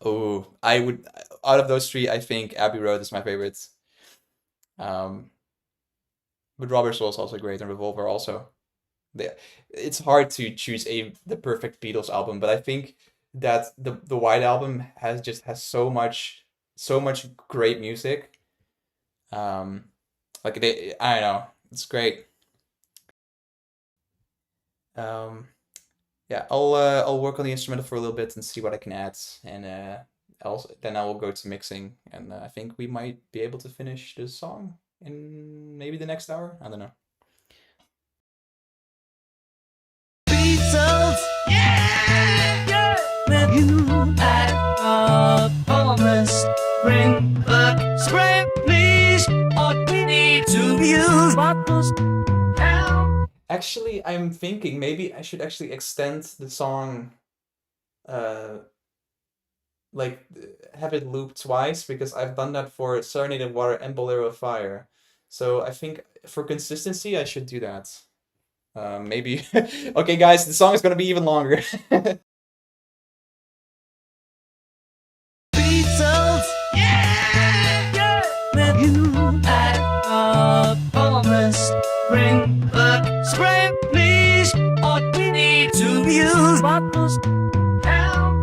Oh, I would out of those three, I think Abbey Road is my favorite. Um, but Rubber Soul is also great and Revolver also. It's hard to choose the perfect Beatles album, but I think that the White Album has so much great music. Um, like I don't know, it's great. Um, yeah, I'll work on the instrumental for a little bit and see what I can add, and also then I will go to mixing, and I think we might be able to finish this song in maybe the next hour. I don't know. Beatles. Yeah. Yeah. You had a promise. Bring the spray, please. What we need to use bottles. Help. Actually, I'm thinking maybe I should actually extend the song, uh, like have it loop twice because I've done that for Serenade of Water and Bolero of Fire. So I think for consistency, I should do that. Maybe. Okay, guys, the song is gonna be even longer. Beatles. Yeah. Yeah. You had a promise. Bring the spray, please. What we need to use bottles. Help.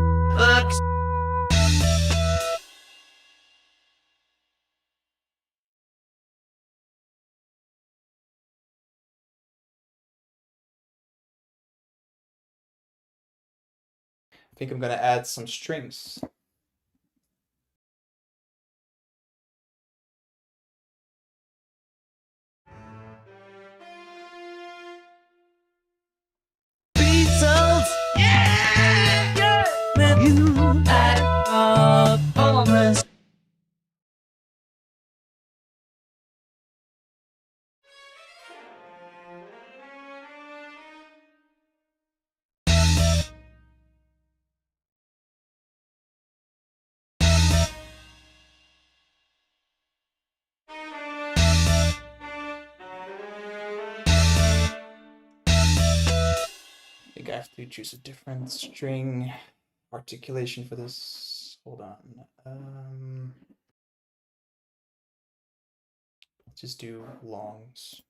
I think I'm gonna add some strings. Beatles. Yeah. think I have to choose a different string articulation for this. Hold on. Let's just do longs.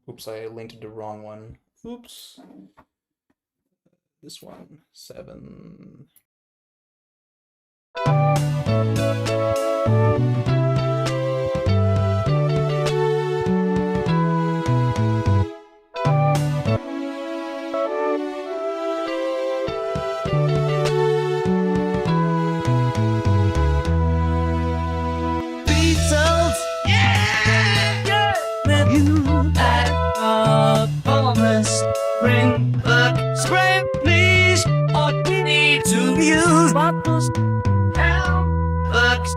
Oops, I linked the wrong one. Oops. This one, 7. Beatuls, yeah! With you at a promise, spring, look, spring, please. All we need to use bottles, help, looks.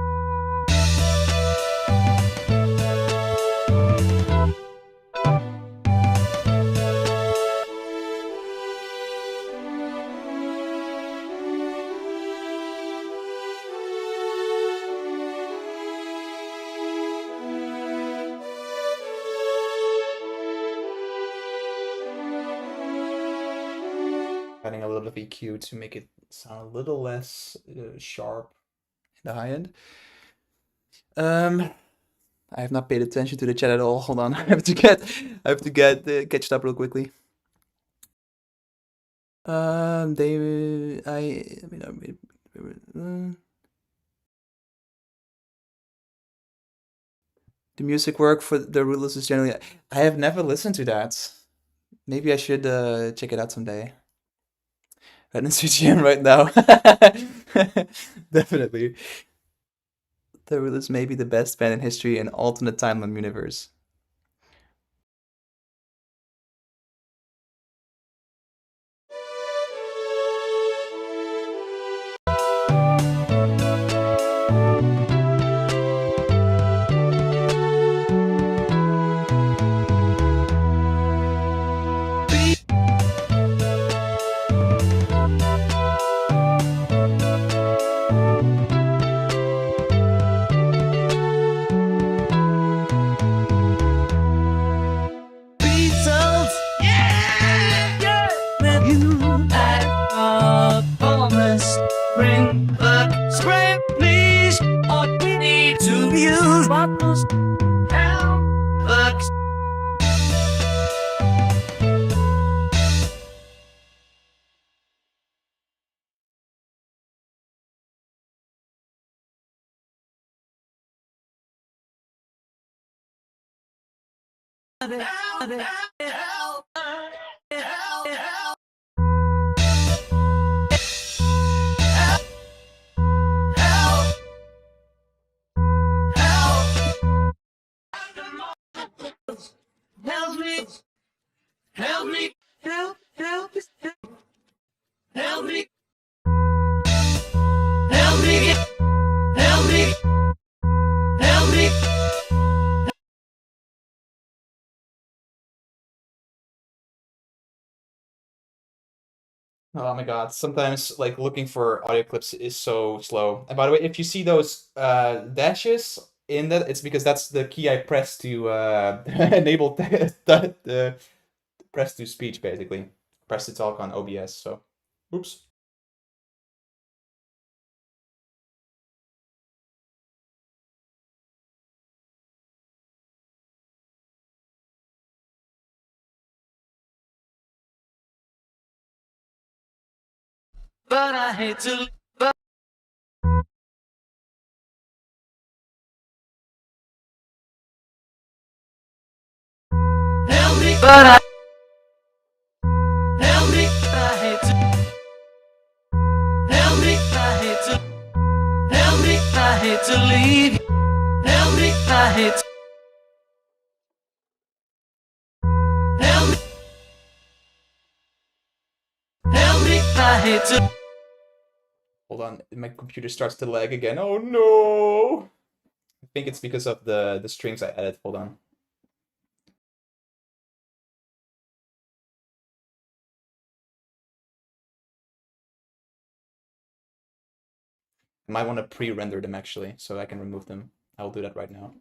Adding a little of EQ to make it sound a little less sharp in the high end. I have not paid attention to the chat at all. Hold on, I have to get catch up real quickly. David, the music work for the rulers is generally. I have never listened to that. Maybe I should check it out someday. RednasVGM right now. Definitely. The rulers may be the best band in history in alternate timeline universe. Help me, help me, help, help, help me, help me, help me, help me. Oh my god, sometimes like looking for audio clips is so slow. And by the way, if you see those dashes in that, it's because that's the key I press to enable the press to speech basically. Press to talk on OBS, so oops. But I hate to. Help me, but I help me, I hate to. Help me, I hate to. Help me, I hate to leave you. Help me, I hate to. Help me, help me, I hate to. Hold on, my computer starts to lag again. Oh no! I think it's because of the strings I added. Hold on. I might want to pre-render them actually, so I can remove them. I'll do that right now.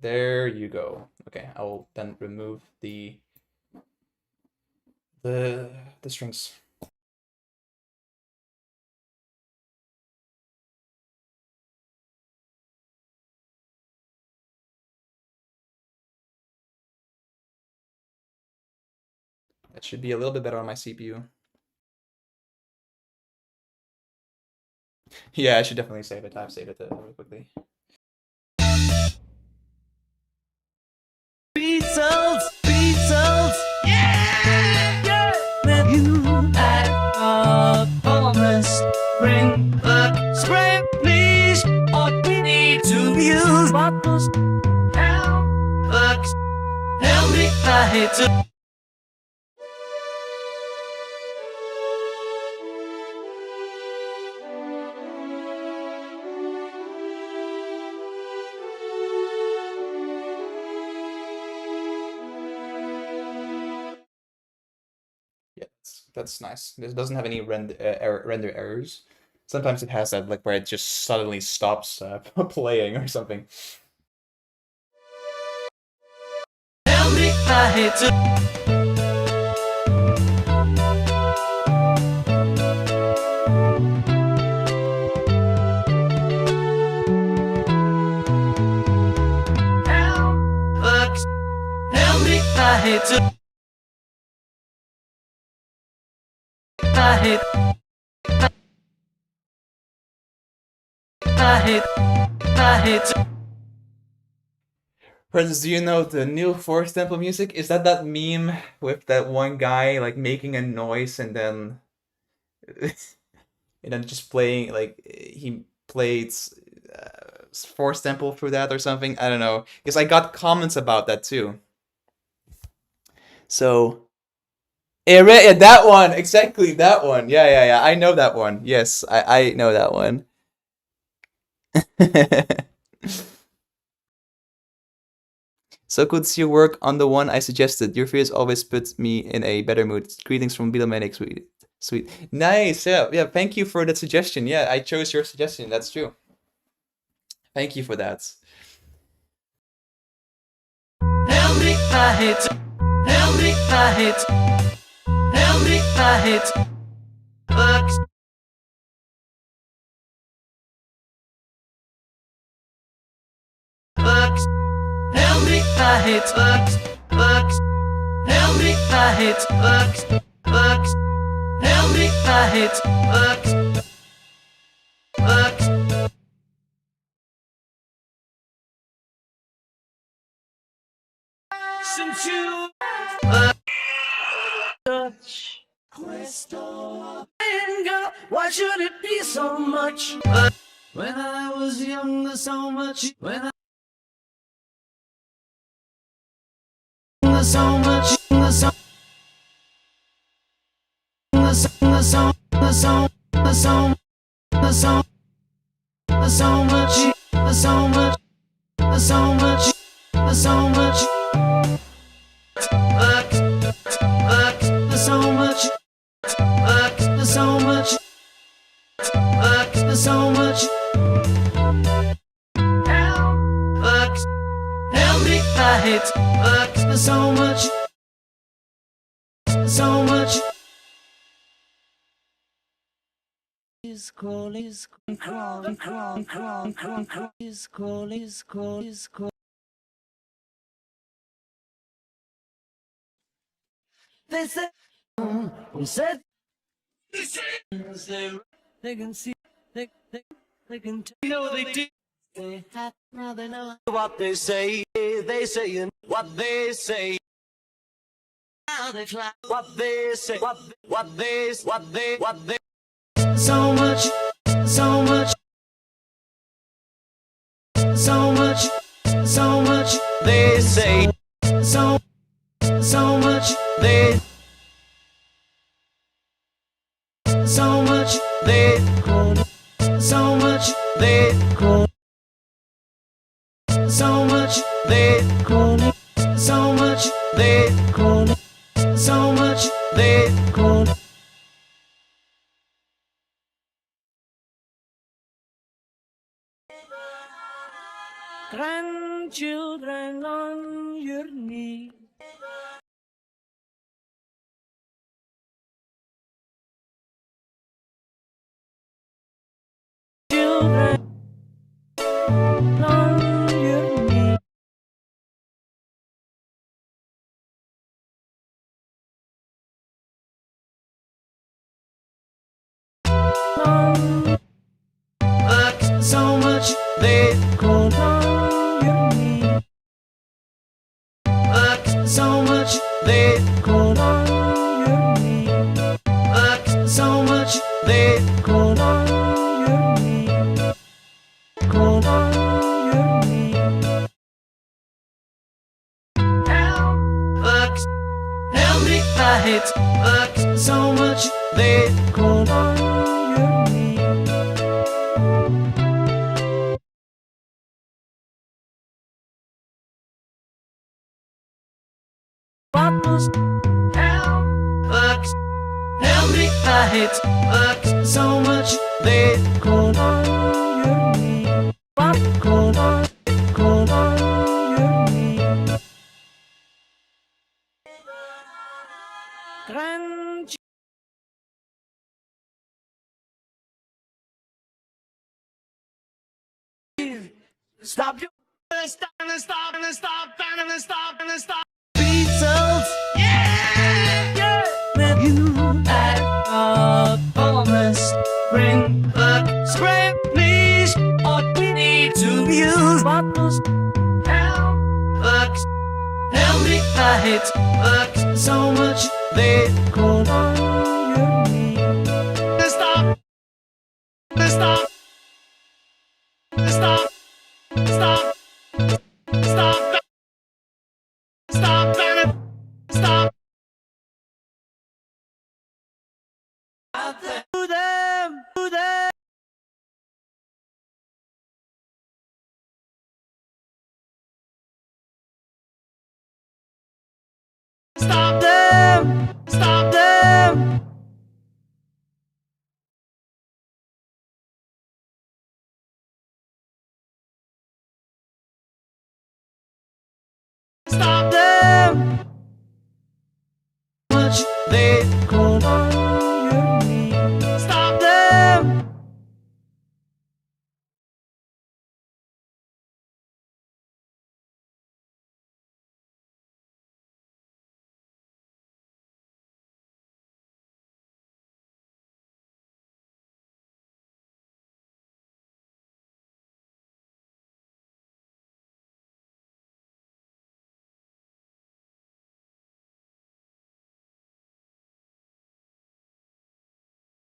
There you go. Okay, I will then remove the strings. That should be a little bit better on my CPU. Yeah, I should definitely save it. I've saved it really quickly. Beatuls, Beatuls, yeah, yeah. Then you had a promise, bring back spring, please. All we need to use bottles. Help me, I hate to. Yeah, that's nice. This doesn't have any render errors. Sometimes it has that, like where it just suddenly stops playing or something. Help me, I hate to. Help me, I hate to. I hate. I hate. I hate to. Friends, do you know the new Force Temple music? Is that meme with that one guy like making a noise and then and then just playing like he played Force Temple through that or something? I don't know. Because I got comments about that too. So yeah, that one, exactly that one. Yeah. I know that one. Yes, I know that one. So good to see you work on the one I suggested. Your fears always put me in a better mood. Greetings from Beatlemanic. Sweet. Nice. Yeah. Thank you for that suggestion. Yeah, I chose your suggestion. That's true. Thank you for that. Help me, I hate to. Help me, I hate to. Help me, I hate to. Bugs. Bugs. Help me, I hate bugs. Bugs. help me, I hate bugs, bugs. Help me, I hate bugs, bugs. Since you touch Questo anger, why should it be so much? When I was younger, so much. When I was so much, the so the so the so the so the so the so the so much, the so much, the so much, the so much. The so much, the so much, the so much. Help me, I hate the so much, so much. Is call, crawl, crawl, crawl, crawl, crawl. Is call, is call. They said, who said, they can see, they can tell. You know they did. They have, now they know what they say. They saying what they say. Now they fly. What they say. What they. So much. So much. So much. So much. They say. So much. They. So much. They. So much. They. So much. They. So much. They. So much. They. Grandchildren on your knee. Children on your knee. So much they could on your knee. So much they could on your knee. So much they could on your knee. Could on your knee. Help me, I hate so much they could on your knee. Bottles, help me, I hate so much they could on your knee. Could on your knee. Grand. Stop you. Stop. Beatles. Yeah. With you at a promise. Bring the spray, please. What we need to use. Bottles. Help me, I hate so much they could on your knee. Stop. Stop. Stop. Stop. Stop. Stop. Stop. To them. To them. Stop them. Stop them. Stop them. Much they could on your knee. Stop them.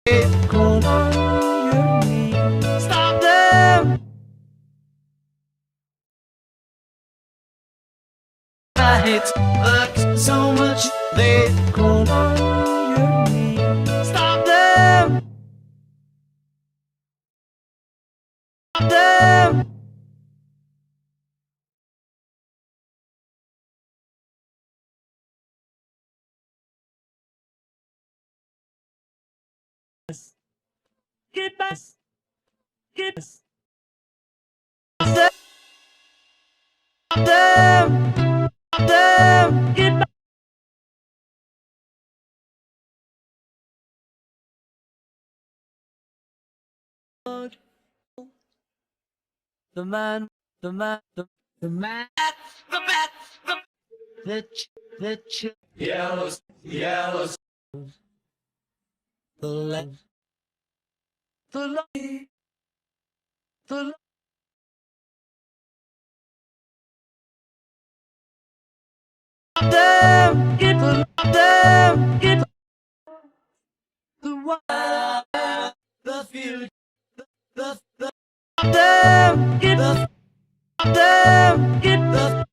Call on your knees. Stop them. I hate work so much. They call on your knees. Stop them. Stop them. Get back. Get them. Them. Them. Get back. The man, the man, the man, the man, the yellows, yellows, the left, the light, the them, get them, get the one, the future, the them, get them, get the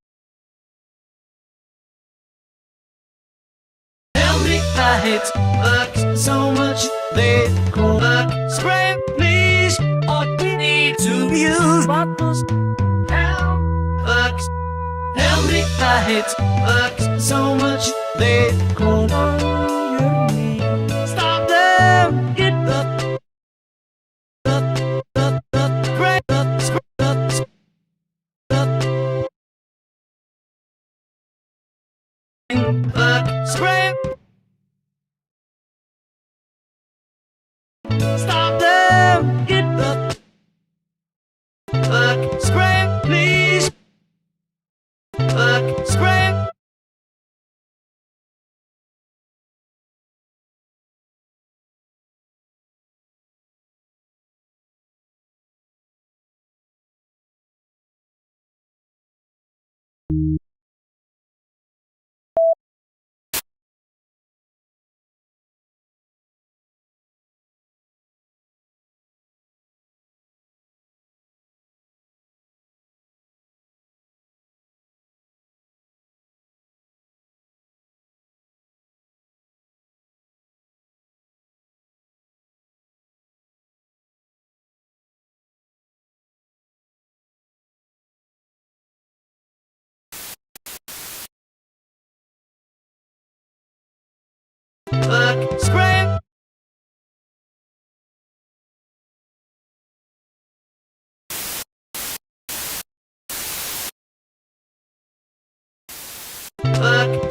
help me, I hate work so much. They call work, scream, please, or we need to use bottles. Help, work, help me, I hate work so much. They call on your knees. Stop them, get the great, scream. Stop them, get the scream, please. Scream. Scream.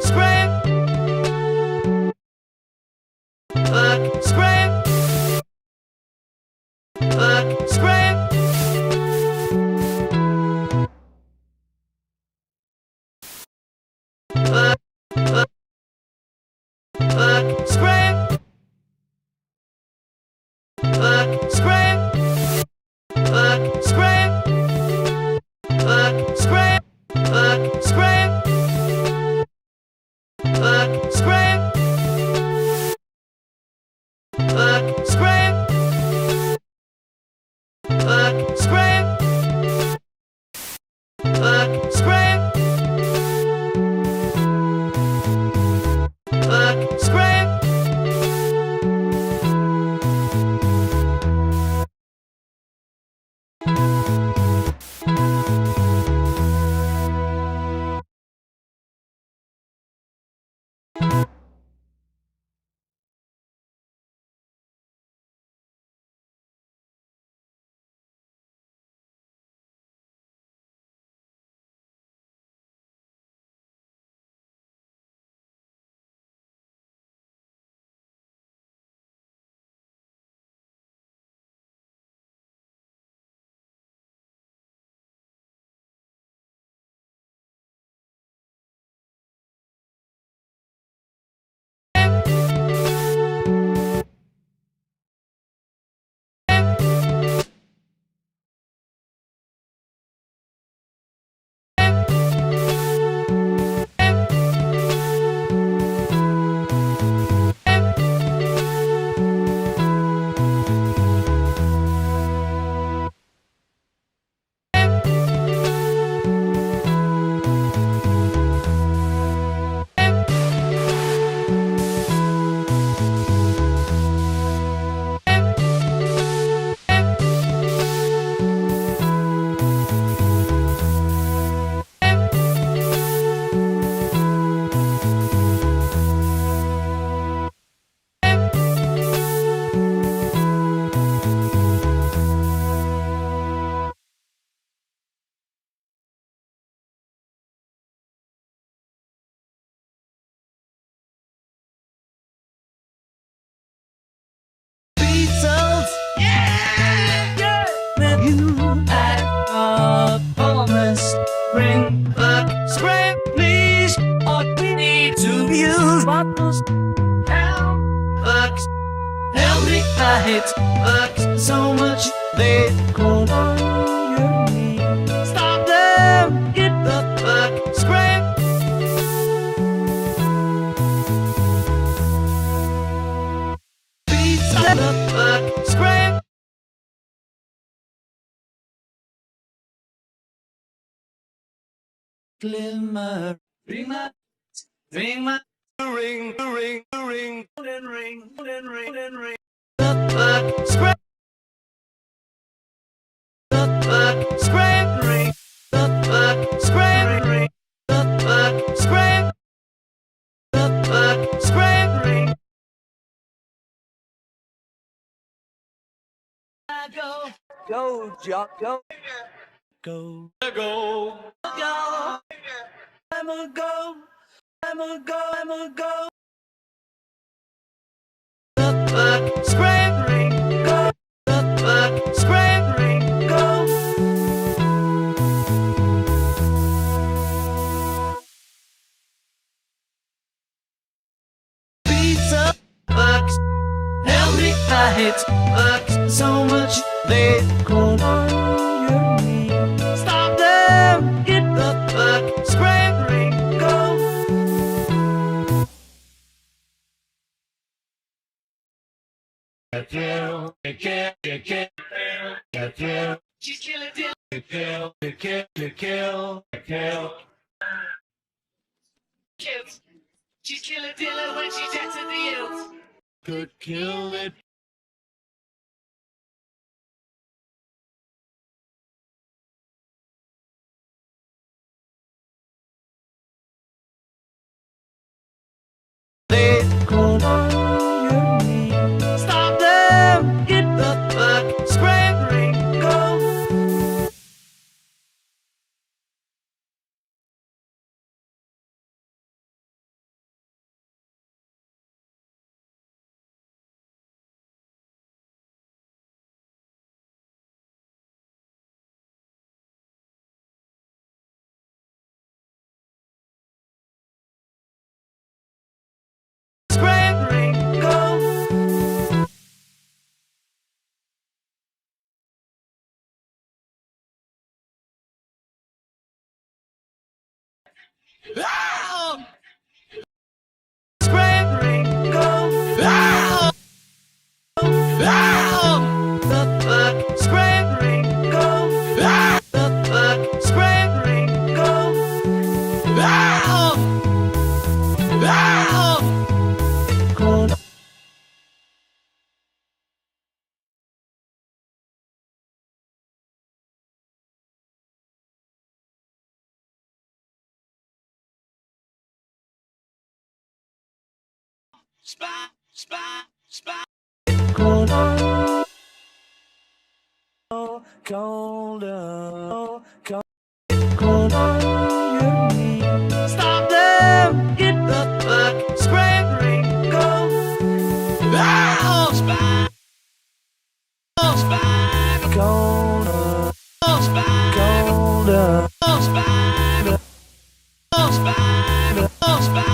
Scream. Scream. Scream. Scream. Scream. Scream. Scream. Scream. Scream. Scream. Scream. Scream. Scream. bottles. Help me, I hate bugs so much they cold on your knees. Stop them, get the bug spray. Beats on the bug spray. Glimmer, ring my, ring my, ring, ring, ring, ring, ring, ring, ring. The bug spray. The bug spray, ring. The bug spray, ring. The bug spray. The bug spray, ring. I go, go, Jock, go, go, go, go. I'm a go, I'm a go, I'm a go. The bug spray, ring, go. The bug spray, ring, go. Pizza bugs, help me, I hate bugs so much they cold on your knees. Stop them, get the bug spray, ring, go. She's killing it, kills. She's killing Dylan when she's at the hills. Could kill it. They cold on your knees. Stop them, get the bug spray, ring, go. Spray, ring, go. Spray, ring, go. The bug spray, ring, go. The bug spray, ring, go. Cold. Spot, spot, spot. Cold on. Colder, cold on your knees. Stop them, get the bug spray, ring, go. Spot, spot, colder, spot, colder, spot, spot, spot.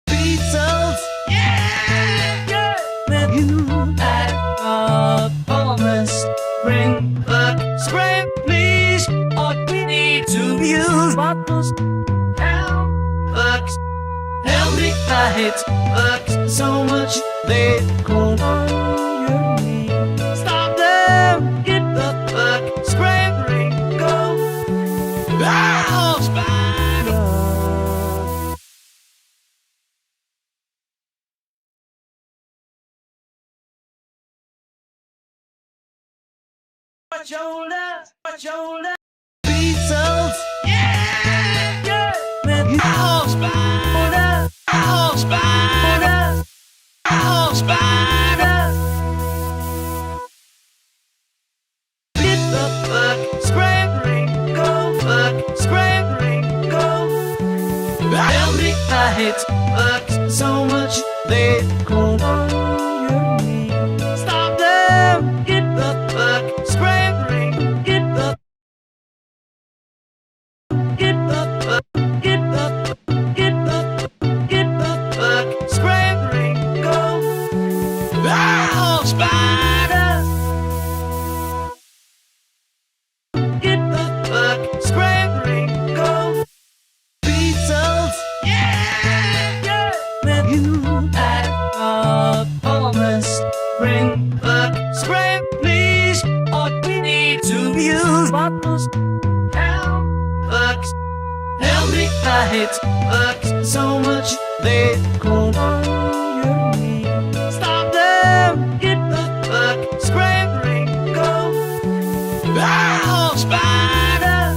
Beatuls, yeah! With you at a promise, bring back spray, please. All we need to use bottles. Help bugs, help me, I hate bugs so much they call on your name. Stop them, get the fuck, scrambling, go. Oh, spider. My shoulder, Beatuls, yeah, yeah. Oh, spider, oh, spider, oh, spider. Get the fuck, scrambling, go, fuck, scrambling, go. Tell me I hate fuck so much they call on your name. Stop them, get the fuck, scrambling, get the fuck, get the fuck, scrambling, go. Oh, spider. Get the fuck, scrambling, go. Beatuls, yeah, yeah. When you had a promise, bring fuck, scram, please. All we need to use bottles. Fuck, help me, I hate fuck so much they call on your name. Stop them, get the fuck, scrambling, go. Oh, spider.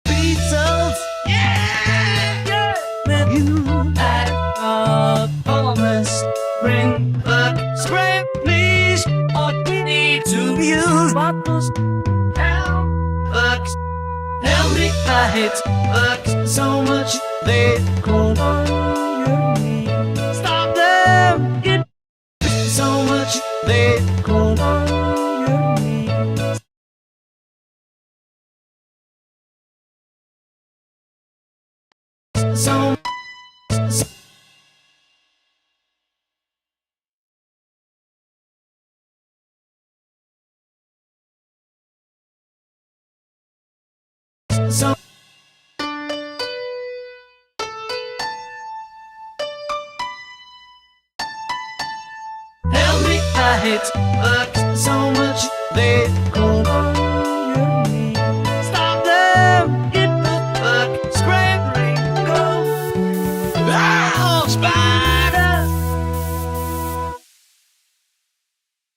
Beatuls, yeah, yeah. When you had a promise, bring fuck, scram, please. All we need to use bottles. Fuck, help me, I hate fuck so much they call on your name. Stop them, get so much they call on your name. So help me, I hate fuck so much they call on your name. Stop them, get the fuck, scrambling, go. Oh, spider.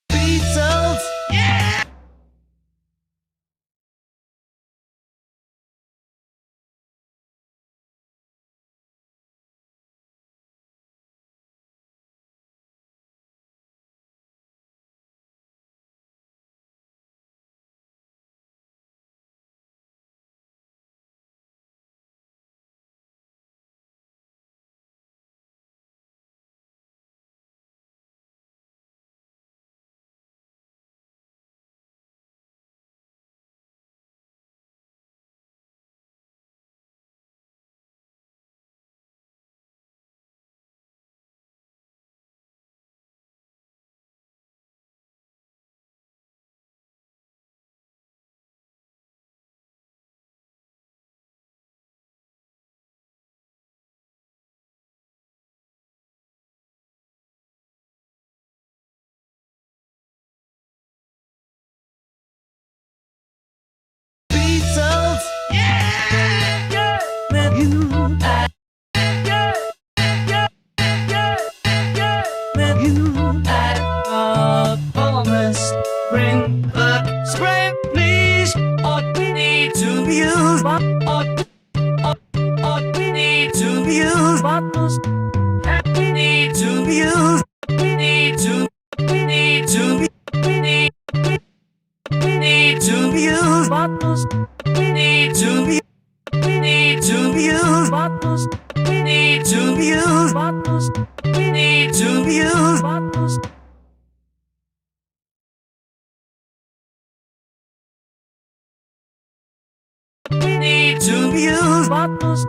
Beatuls, yeah. Beatuls, yeah, yeah. When you had, yeah, yeah, yeah, yeah. When you had a promise, bring fuck, scram, please. All we need to use, all we need to use bottles. We need to use, we need to, we need to, we need. We need to use bottles. We need to use bottles. We need need to use bottles. We need to use bottles. We need to use bottles.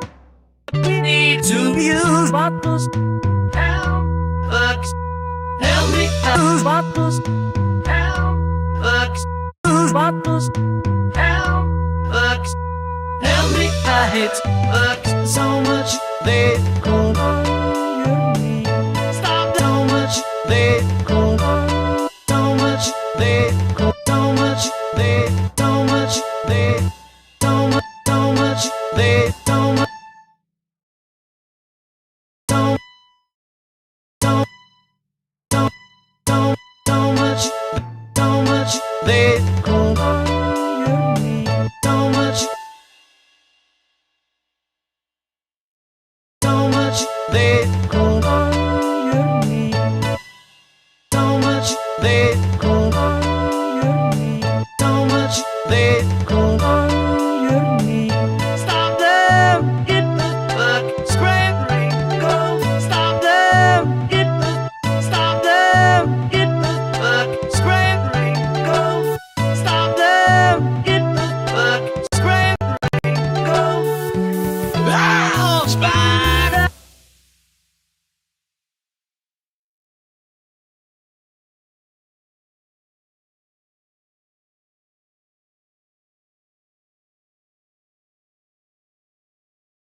We need to use bottles. Help us. Help me use bottles. Help us. Use bottles. Help us. Help me. I hate bugs so much they go on me. Stop so much they go on. So much they go. So much they. So much they. So much. So much they. So much. So so so so so much. So much they go on me. So much. So much they go on me. So much they go on me. So much they go on me. Stop them! Get the fuck scrambling! Go! Stop them! Get the. Stop them! Get the fuck scrambling! Go! Stop them! Get the fuck scrambling! Go! Ow! Spider!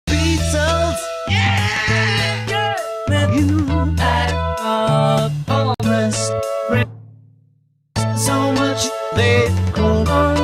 Beatuls, yeah, yeah. Man, you had almost break so much they go on.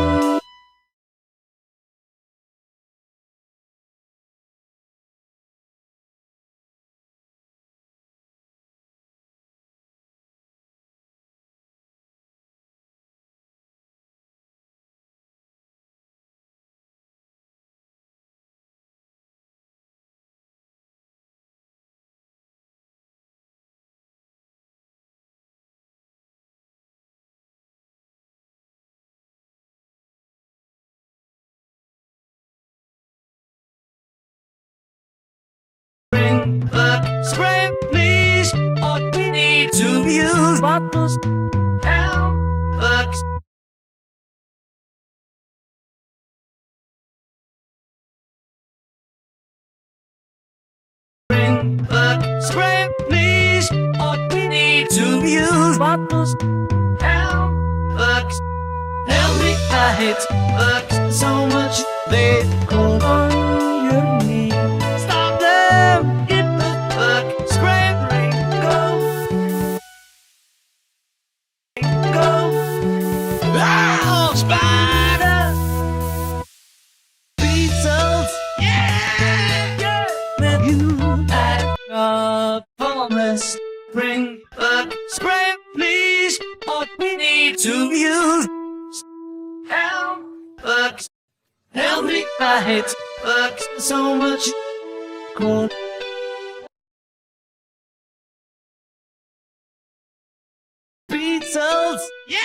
Bring back spray, please. All we need to use bottles. Help us. Bring back spray, please. All we need to use bottles. Help us. Help me. I hate bugs so much they go on me. Stop them! Get the fuck scrambling! Go! Go! Ow! Spider! Beatuls, yeah, yeah. Man, you had promise. Bring back spray, please. All we need to use. Help us. Help me. I hate bugs so much. Cold. Beatuls, yeah,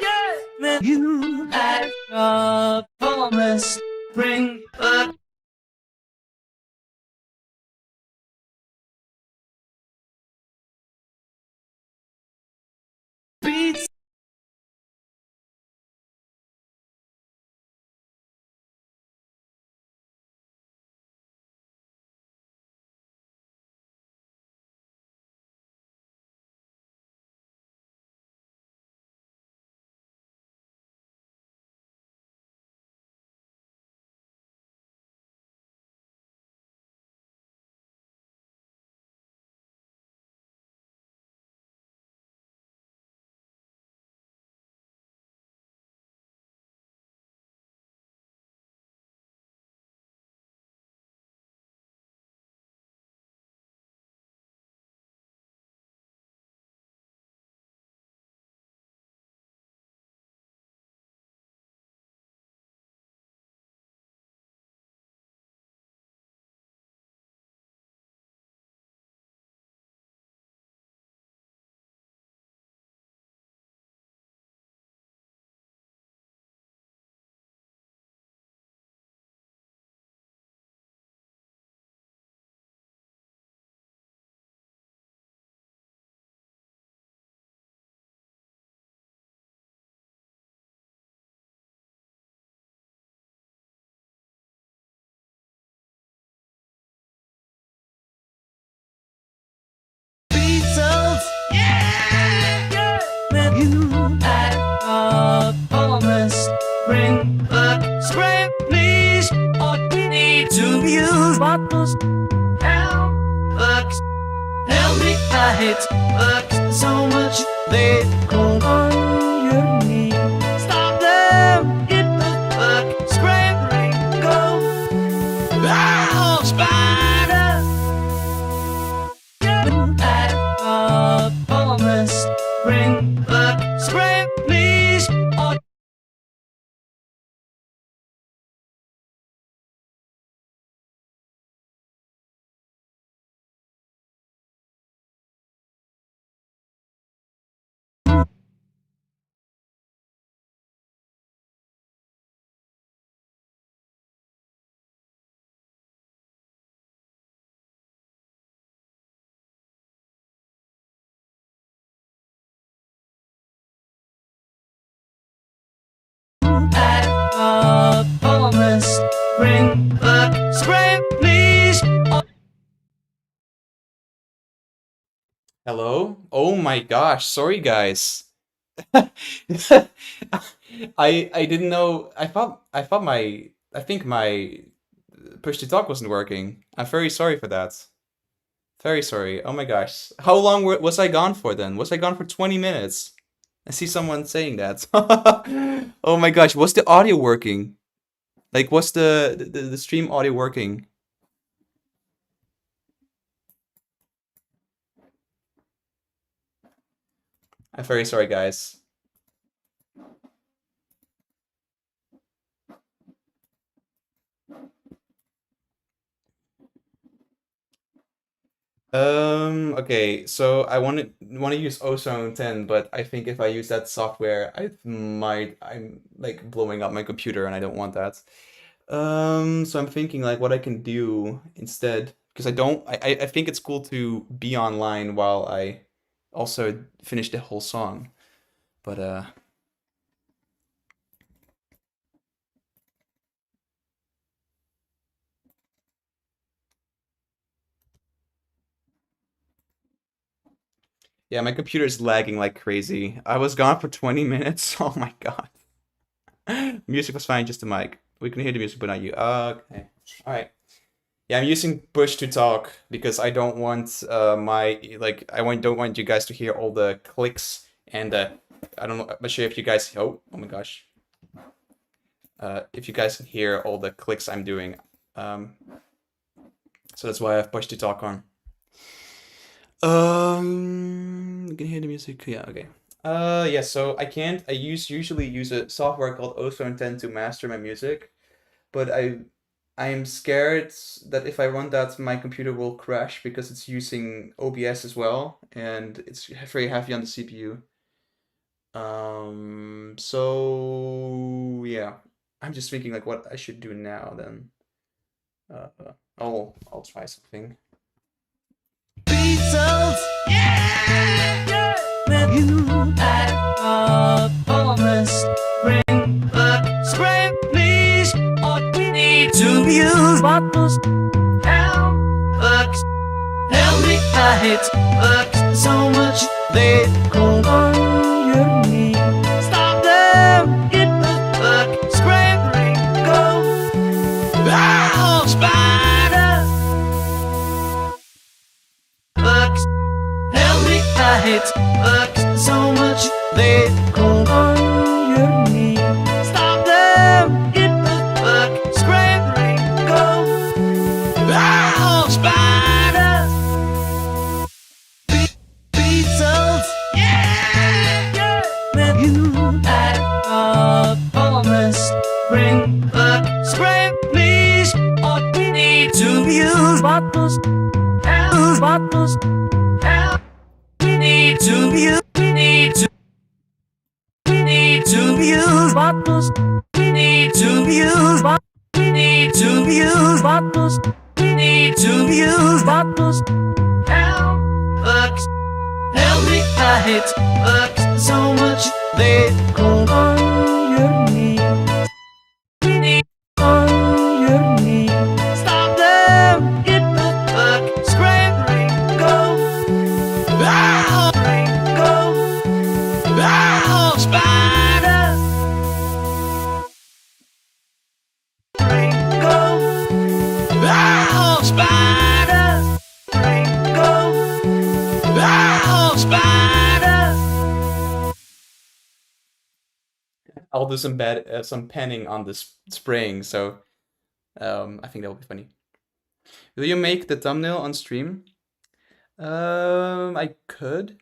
yeah. Man, you had promise. Bring back beats. bottles. Help, look, help me fight. Look, so much they cold on your knee. Stop them, get the fuck, scrambling, go. Oh, spider, at a promise, bring the scram, please. Oh, at a promise, bring the scram, please. Oh, Hello? Oh my gosh, sorry guys. I didn't know. I think my push to talk wasn't working. I'm very sorry for that. Very sorry. Oh my gosh. How long was I gone for then? Was I gone for 20 minutes? I see someone saying that. Oh my gosh, was the audio working? Like, was the stream audio working? I'm very sorry, guys. Okay, so I want to use Ozone 10, but I think if I use that software, I'm like blowing up my computer and I don't want that. So I'm thinking like what I can do instead, because I think it's cool to be online while I also finish the whole song. But yeah, my computer is lagging like crazy. I was gone for 20 minutes. Oh my God. Music was fine, just the mic. We can hear the music, but not you. Okay. All right. Yeah, I'm using push to talk because I don't want don't want you guys to hear all the clicks and I don't know. I'm not sure if you guys. Oh my gosh. If you guys can hear all the clicks I'm doing. So that's why I have push to talk on. You can hear the music. Yeah, okay. Yeah, so I can't. Usually use a software called Ozone 10 to master my music, but I'm scared that if I run that, my computer will crash because it's using OBS as well, and it's very heavy on the CPU. So yeah, I'm just thinking like what I should do now then. I'll try something. Beatles, yeah, with you at a promise, bring the scram, please. All we need to use bottles. Help, look, help me fight. Look, so much they cold on your knee. Stop them, get the fuck, scrambling, go. Oh, spider, look, help me fight. Look, so much they cold on your knee. Stop them, get the fuck, scrambling, go. Oh, spider, Beatles, yeah, with you at a promise, bring the scram, please. All we need to use bottles. Help, bottles. Help, we need to use. We need to use bottles. We need to use. We need to use bottles. We need to use bottles. Help, look, help me fight. Look, so much they cold on your knee. We need on your knee. Stop them, get the fuck, scrambling, go. Oh, go. Oh, spider, go. Oh, Oh, spider. I'll do some penning on this spraying, so I think that will be funny. Will you make the thumbnail on stream? I could.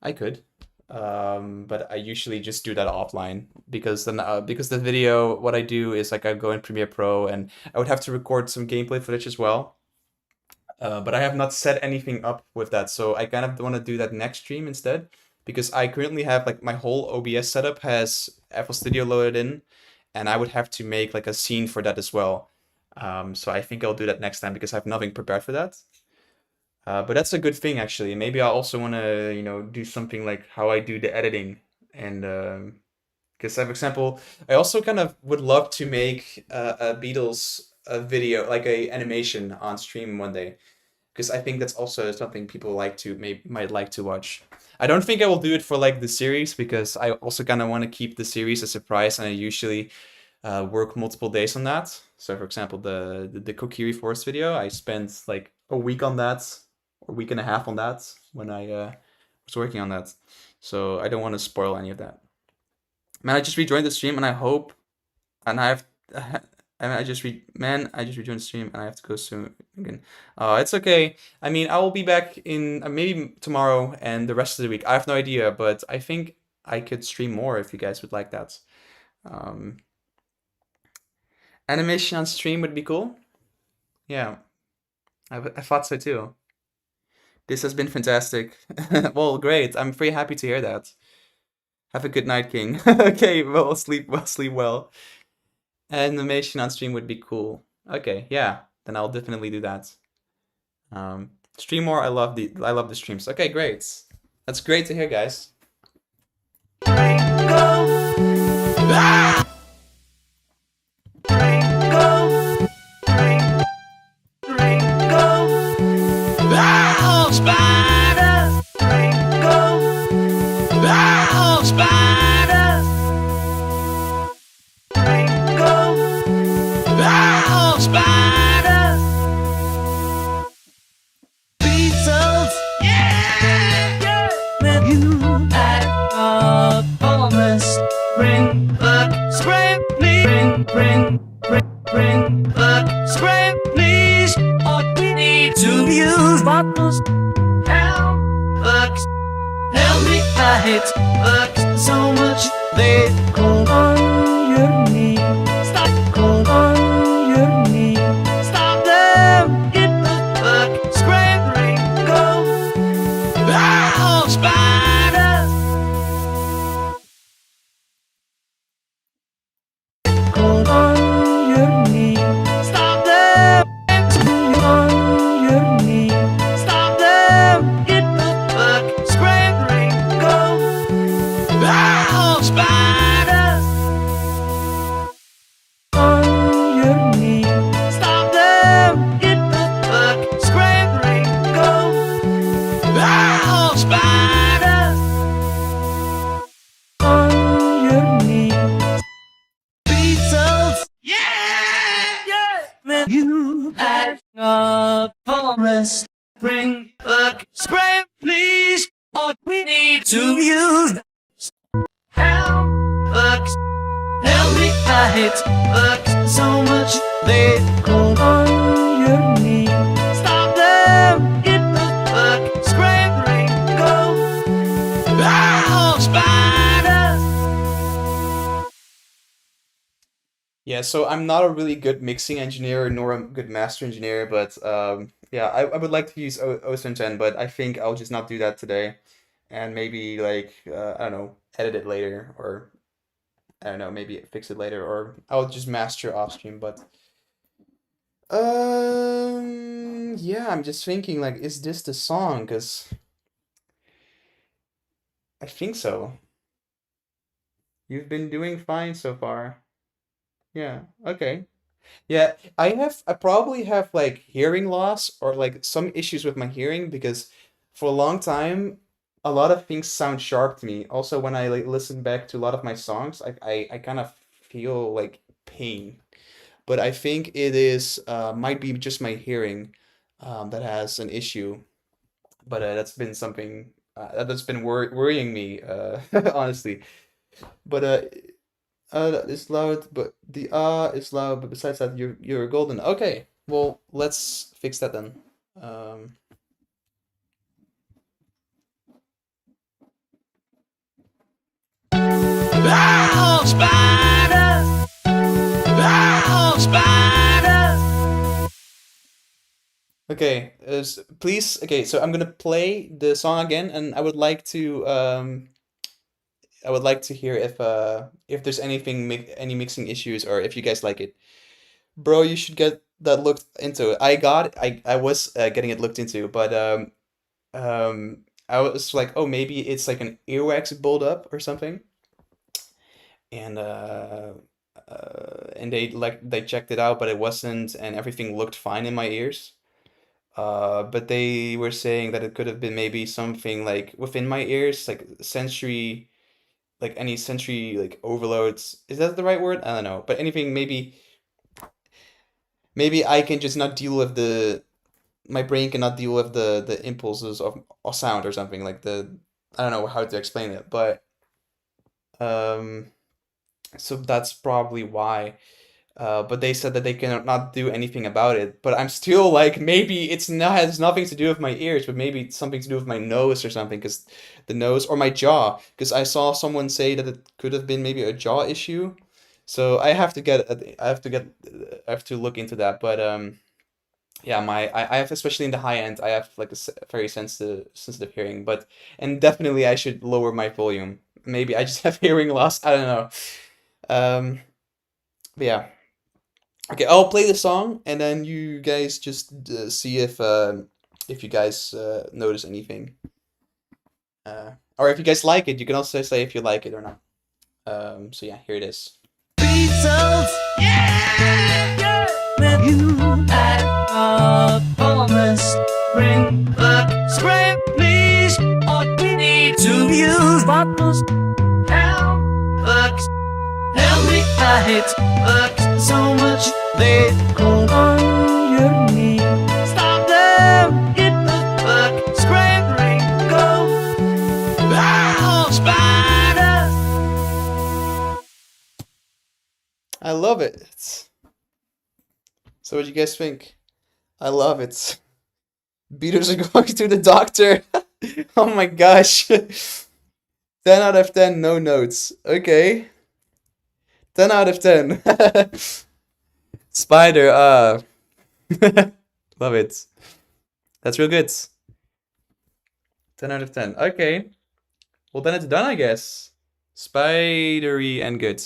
I could. But I usually just do that offline because then because the video, what I do is like I go in Premiere Pro and I would have to record some gameplay footage as well. But I have not set anything up with that, so I kind of want to do that next stream instead because I currently have like my whole OBS setup has FL Studio loaded in, and I would have to make like a scene for that as well. So I think I'll do that next time because I have nothing prepared for that. But that's a good thing actually. Maybe I also want to, do something like how I do the editing and because, for example, I also kind of would love to make a Beatles video, like a animation on stream one day, because I think that's also something people might like to watch. I don't think I will do it for like the series because I also kind of want to keep the series a surprise, and I usually work multiple days on that. So, for example, the Kokiri Forest video, I spent like a week on that, or a week and a half on that when I was working on that. So I don't want to spoil any of that. Man, I just rejoined the stream, and I hope, and I have, and I just rejoined the stream, and I have to go soon again. It's okay. I mean, I will be back in maybe tomorrow and the rest of the week. I have no idea, but I think I could stream more if you guys would like that. Animation on stream would be cool. Yeah, I thought so too. This has been fantastic. Well, great. I'm very happy to hear that. Have a good night, King. Okay, well, sleep well. Animation on stream would be cool. Okay, yeah, then I'll definitely do that. Stream more. I love the streams. Okay, great. That's great to hear, guys. Oh, spider. Oh, spider. Oh, spider. Beatles. Yeah. You had a promise. Bring the spring, please. Bring the spring, please. All we need to use bottles. Help me, I hate so much. They cold on your knee. Stop cold on your knee. Stop them. Get the fuck scrambling. Go. Oh, spider. Cold on your knee. Stop them. On your knee. Stop them. Get the fuck scrambling. Go. Oh, spider. On your knee. Stop them. Get the fuck scrambling. Go. Oh, spider. On your knee. Beatles. Yeah. Man, you had a promise. Bring the spray, please. All we need to use. Help me, I hate so much. They cold on your knee. Stop them. Get the fuck scrambling. Go. Oh, spider. Yeah, so I'm not a really good mixing engineer nor a good master engineer, but yeah, I would like to use OSM 10, but I think I'll just not do that today, and maybe like I don't know, edit it later, or I don't know, maybe fix it later, or I'll just master off stream. But yeah, I'm just thinking like, is this the song? Because I think so. You've been doing fine so far. Yeah, okay. Yeah, I probably have like hearing loss or like some issues with my hearing because for a long time a lot of things sound sharp to me. Also, when I like listen back to a lot of my songs, I kind of feel like pain. But I think it is might be just my hearing that has an issue. But that's been something that's been worrying me, honestly. But it's loud, but the is loud. But besides that, you're golden. Okay, well, let's fix that then. Um, Oh, spider! Oh, spider! okay, please. Okay, so I'm gonna play the song again, and I would like to hear if there's anything any mixing issues or if you guys like it. Bro, you should get that looked into. I was getting it looked into, but I was like, oh, maybe it's like an earwax buildup or something. And they checked it out, but it wasn't, and everything looked fine in my ears. But they were saying that it could have been maybe something like within my ears, like sensory, like any sensory like overloads. Is that the right word? I don't know. But anything maybe I can just not deal with my brain cannot deal with the impulses of sound or something like I don't know how to explain it, but um so that's probably why. But they said that they cannot not do anything about it. But I'm still like, maybe it's not has nothing to do with my ears, but maybe it's something to do with my nose or something, because the nose or my jaw. Because I saw someone say that it could have been maybe a jaw issue. So I have to look into that. But yeah, I have, especially in the high end, I have like a very sensitive hearing. But and definitely I should lower my volume. Maybe I just have hearing loss. I don't know. Um, but yeah. Okay, I'll play the song and then you guys just see if you guys notice anything. Or if you guys like it, you can also say if you like it or not. So yeah, here it is. Beatles, yeah, yeah. When you had a promise, bring back spring, please. All we need to use bottles. Help, bucks, help me. I hate bucks so much they go on your knee. Stop them, hit the buck, scrape, ring, go. Oh, spider. I love it. So what do you guys think? I love it. Beaters are going to the doctor. Oh my gosh. 10 out of 10, no notes. Okay. 10 out of 10. Spider, love it. That's real good. 10 out of 10. Okay. Well, then it's done, I guess. Spidery and good.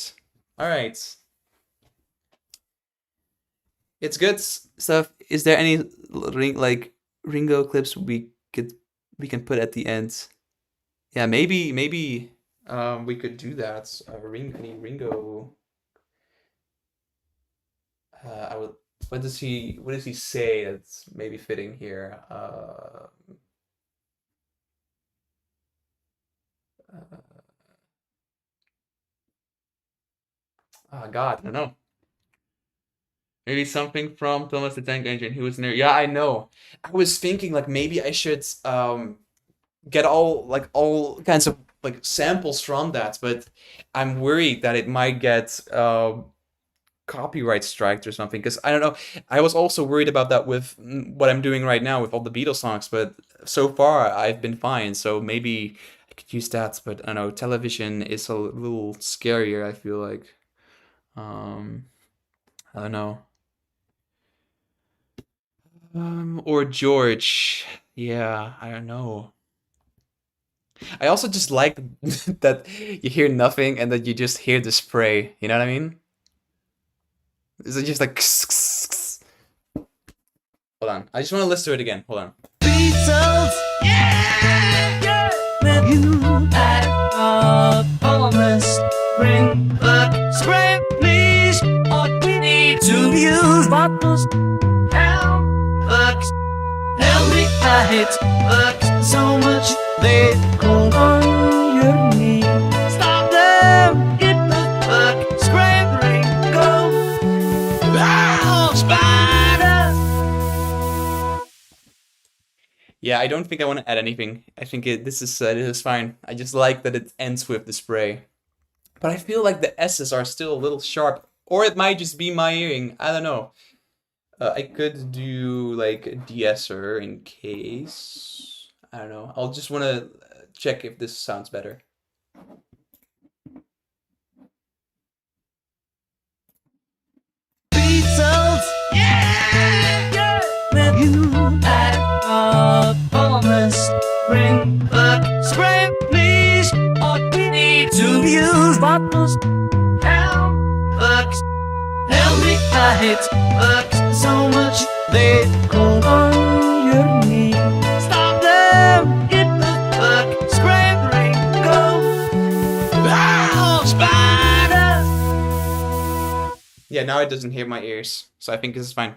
Alright. It's good stuff. Is there any Ringo clips we can put at the end? Yeah, maybe we could do that. Any Ringo. I would. What does he say that's maybe fitting here? Oh God, I don't know. Maybe something from Thomas the Tank Engine. He was near. Yeah, I know. I was thinking like maybe I should get all kinds of like samples from that, but I'm worried that it might get copyright striked or something, because I don't know. I was also worried about that with what I'm doing right now with all the Beatles songs, but so far I've been fine. So maybe I could use that, but I don't know. Television is a little scarier, I feel like. Um, I don't know. Or George. Yeah, I don't know. I also just like that you hear nothing and that you just hear the spray. You know what I mean? Is it just like? Hold on. I just want to listen to it again. Hold on. Beatles, yeah, yeah. When you had a promise, bring back spring, please. All we need to use bottles. Help, bucks, help me. I hate bucks so much they go on your knee. Stop them, hit the buck, scrape, ring, go. Oh, spider. Yeah, I don't think I want to add anything. I think this is fine. I just like that it ends with the spray. But I feel like the S's are still a little sharp. Or it might just be my hearing. I don't know. I could do like a de-esser in case. I don't know. I'll just want to check if this sounds better. Beatles, yeah, with you at a promise. Bring back spray, please. All we need to use bottles. Help, bucks, help me. I hate bucks so much they go on your knee. Stop them, hit the buck, spray, bring, go. Oh, spiders. Yeah, now it doesn't hear my ears. So I think this is fine.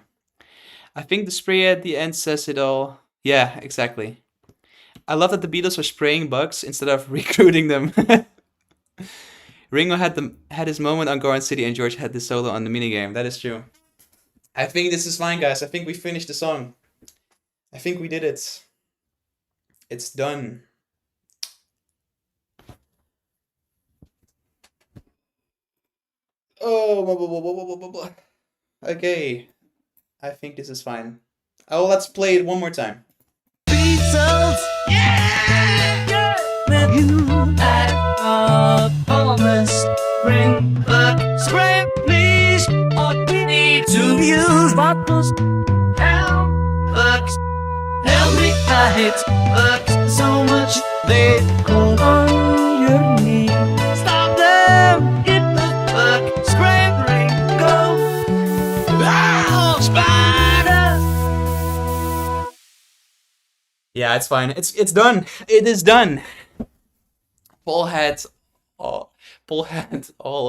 I think the spray at the end says it all. Yeah, exactly. I love that the Beatles are spraying bugs instead of recruiting them. Ringo had his moment on Garden City, and George had the solo on the minigame. That is true. I think this is fine, guys. I think we finished the song. I think we did it. It's done. Oh, blah, blah, blah, blah, blah, blah, blah. Okay. I think this is fine. Oh, let's play it one more time. Beatles, yeah, with you at a promise. Bring back spray, please. All we need to use bottles. Help, bucks, help me. I hate bucks so much they go on your knee. Stop them, hit the buck, spray, bring, go. Oh, spiders. Yeah, it's fine. It's done. It is done. Paul had all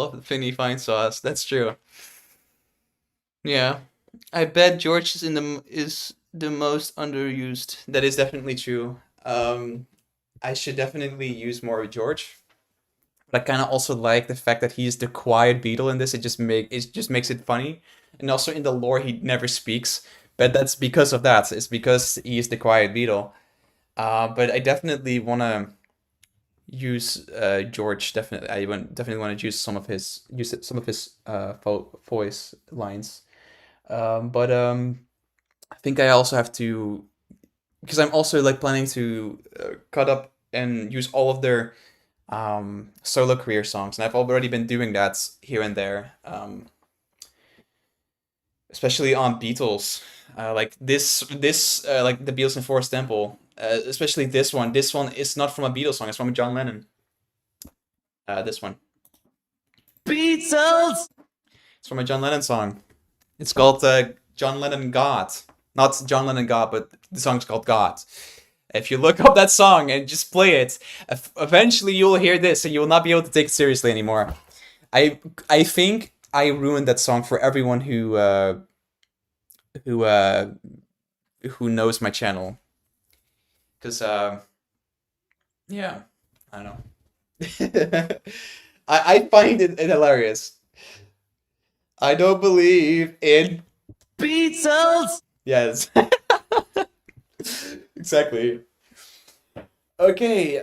of the Finny fine sauce. That's true. Yeah. I bet George is the most underused. That is definitely true. I should definitely use more of George. But I kind of also like the fact that he's the quiet Beatle in this. It just makes it funny. And also in the lore he never speaks. But that's because of that. It's because he's the quiet Beatle. But I definitely want to use George. Definitely want to use some of his voice lines. But I think I also have to, because I'm also like planning to cut up and use all of their solo career songs, and I've already been doing that here and there, especially on Beatles, like like the Beatles in Forest Temple, especially this one. This one is not from a Beatles song; it's from John Lennon. This one. Beatles. It's from a John Lennon song. It's called John Lennon God. Not John Lennon God, but the song's called God. If you look up that song and just play it, eventually you'll hear this and you will not be able to take it seriously anymore. I think I ruined that song for everyone who knows my channel. Cause yeah, I don't know. I find it hilarious. I don't believe in Beatles. Yes. Exactly. Okay.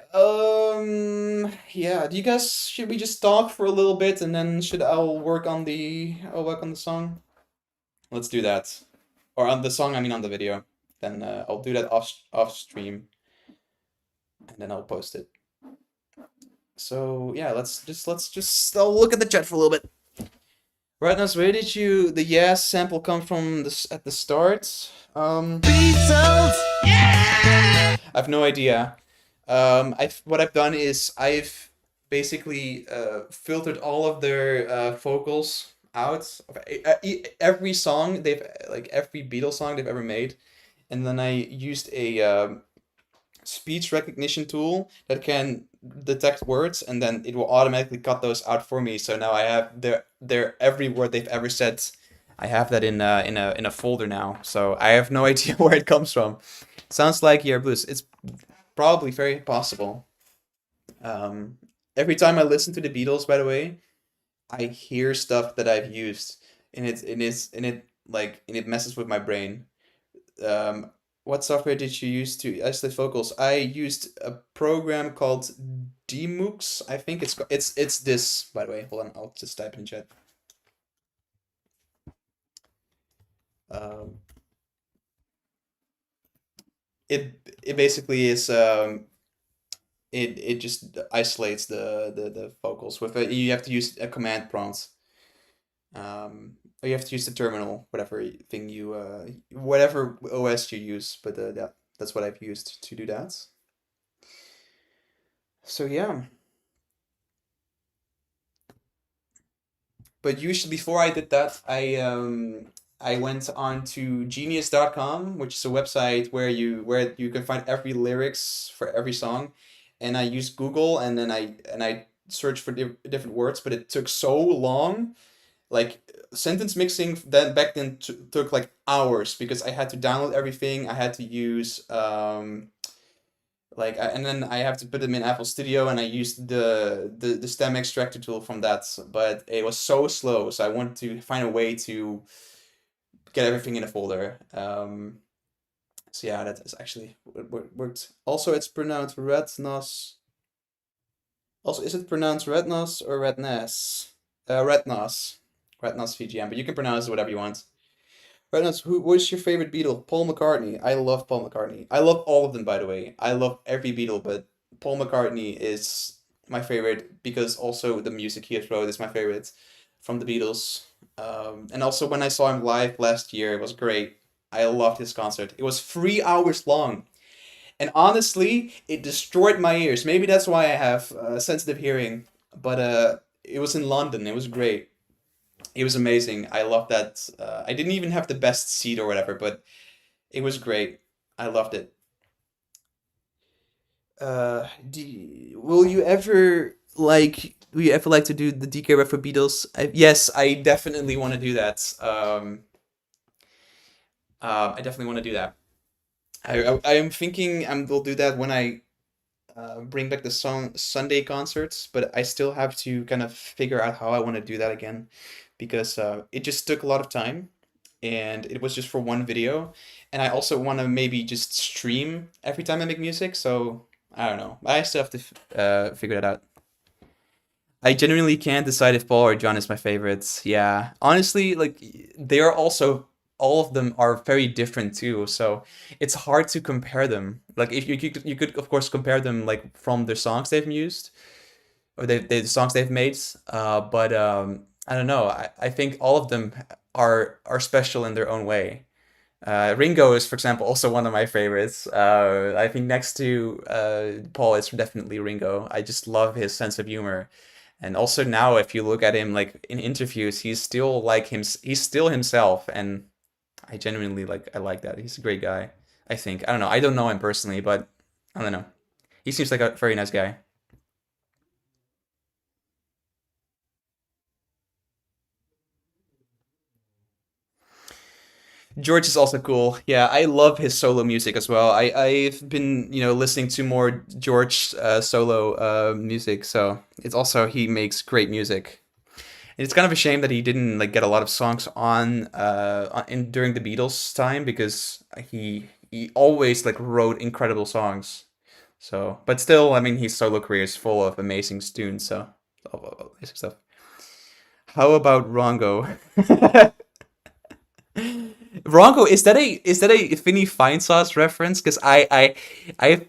Yeah. Do you guys should we just talk for a little bit and then I'll work on the song? Let's do that. Or on the song, I mean on the video. Then I'll do that off stream, and then I'll post it. So yeah, let's just I'll look at the chat for a little bit. Rednas, where did the yes sample come from at the start? Beatles. Yeah. I have no idea. What I've done is I've basically filtered all of their vocals out of every song every Beatles song they've ever made, and then I used a speech recognition tool that can detect words, and then it will automatically cut those out for me. So now I have their every word they've ever said. I have that in a folder now. So I have no idea where it comes from. Sounds like Year Blues. It's probably very possible. Every time I listen to the Beatles, by the way, I hear stuff that I've used, and it messes with my brain. What software did you use to isolate vocals? I used a program called Demux. I think it's this, by the way. Hold on, I'll just type in chat. Um, it basically is it just isolates the vocals with it. You have to use a command prompt. Or you have to use the terminal, whatever thing you whatever OS you use, but that's what I've used to do that. So yeah. But usually before I did that, I went on to genius.com, which is a website where you can find every lyrics for every song, and I used Google and I searched for different words, but it took so long. Like sentence mixing then back then took like hours because I had to download everything. I had to use and then I have to put them in Apple Studio, and I used the stem extractor tool from that, but it was so slow, so I wanted to find a way to get everything in a folder. So yeah, that is actually worked. Also, it's pronounced Rednas. Also, is it pronounced Rednas or Rednas? Rednas. RednasVGM, but you can pronounce it whatever you want. Reynolds, what's your favorite Beatle? Paul McCartney. I love Paul McCartney. I love all of them, by the way. I love every Beatle, but Paul McCartney is my favorite because also the music he has wrote is my favorite from the Beatles. And also when I saw him live last year, it was great. I loved his concert. It was 3 hours long. And honestly, it destroyed my ears. Maybe that's why I have sensitive hearing. But it was in London. It was great. It was amazing. I love that. I didn't even have the best seat or whatever, but it was great. I loved it. Will you ever Will you ever like to do the DK ref for Beatles? Yes, I definitely want to do that. I definitely want to do that. I am thinking will do that when I bring back the song Sunday concerts, but I still have to kind of figure out how I want to do that again because it just took a lot of time and it was just for one video. And I also want to maybe just stream every time I make music, so I don't know. I still have to figure that out. I genuinely can't decide if Paul or John is my favorites. Yeah, honestly, like they are also all of them are very different too. So it's hard to compare them. Like if you could of course compare them like from the songs they've used or the songs they've made. But I don't know. I think all of them are special in their own way. Ringo is, for example, also one of my favorites. I think next to Paul, it's definitely Ringo. I just love his sense of humor. And also now, if you look at him like in interviews, he's still like him. He's still himself, and I genuinely like. I like that. He's a great guy. I think. I don't know. I don't know him personally, but I don't know. He seems like a very nice guy. George is also cool. Yeah, I love his solo music as well. I've been listening to more George solo music, so it's also he makes great music. And it's kind of a shame that he didn't like get a lot of songs in during the Beatles time because he always like wrote incredible songs. So, but still, I mean, his solo career is full of amazing tunes. So, amazing stuff. How about Rongo? Rongo, is that a Finny Fine Sauce reference? Because I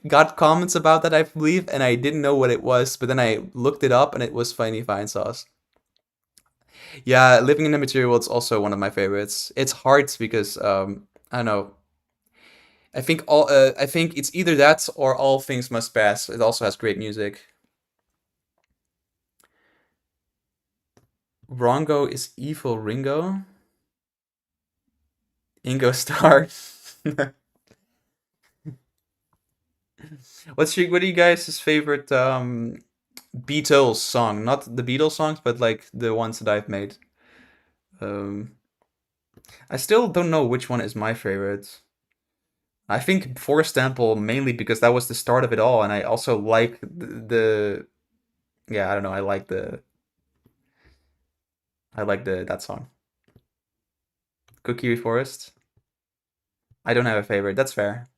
got comments about that, I believe, and I didn't know what it was, but then I looked it up and it was Finny Fine Sauce. Yeah, Living in the Material is also one of my favorites. It's hard because I don't know. I think it's either that or All Things Must Pass. It also has great music. Rongo is evil Ringo. Ingo Star. What are you guys' favorite Beatles song? Not the Beatles songs, but like the ones that I've made. Um, I still don't know which one is my favorite. I think Forest Temple mainly because that was the start of it all, and I also like yeah, I don't know, I like the that song. Cookie Forest. I don't have a favorite. That's fair.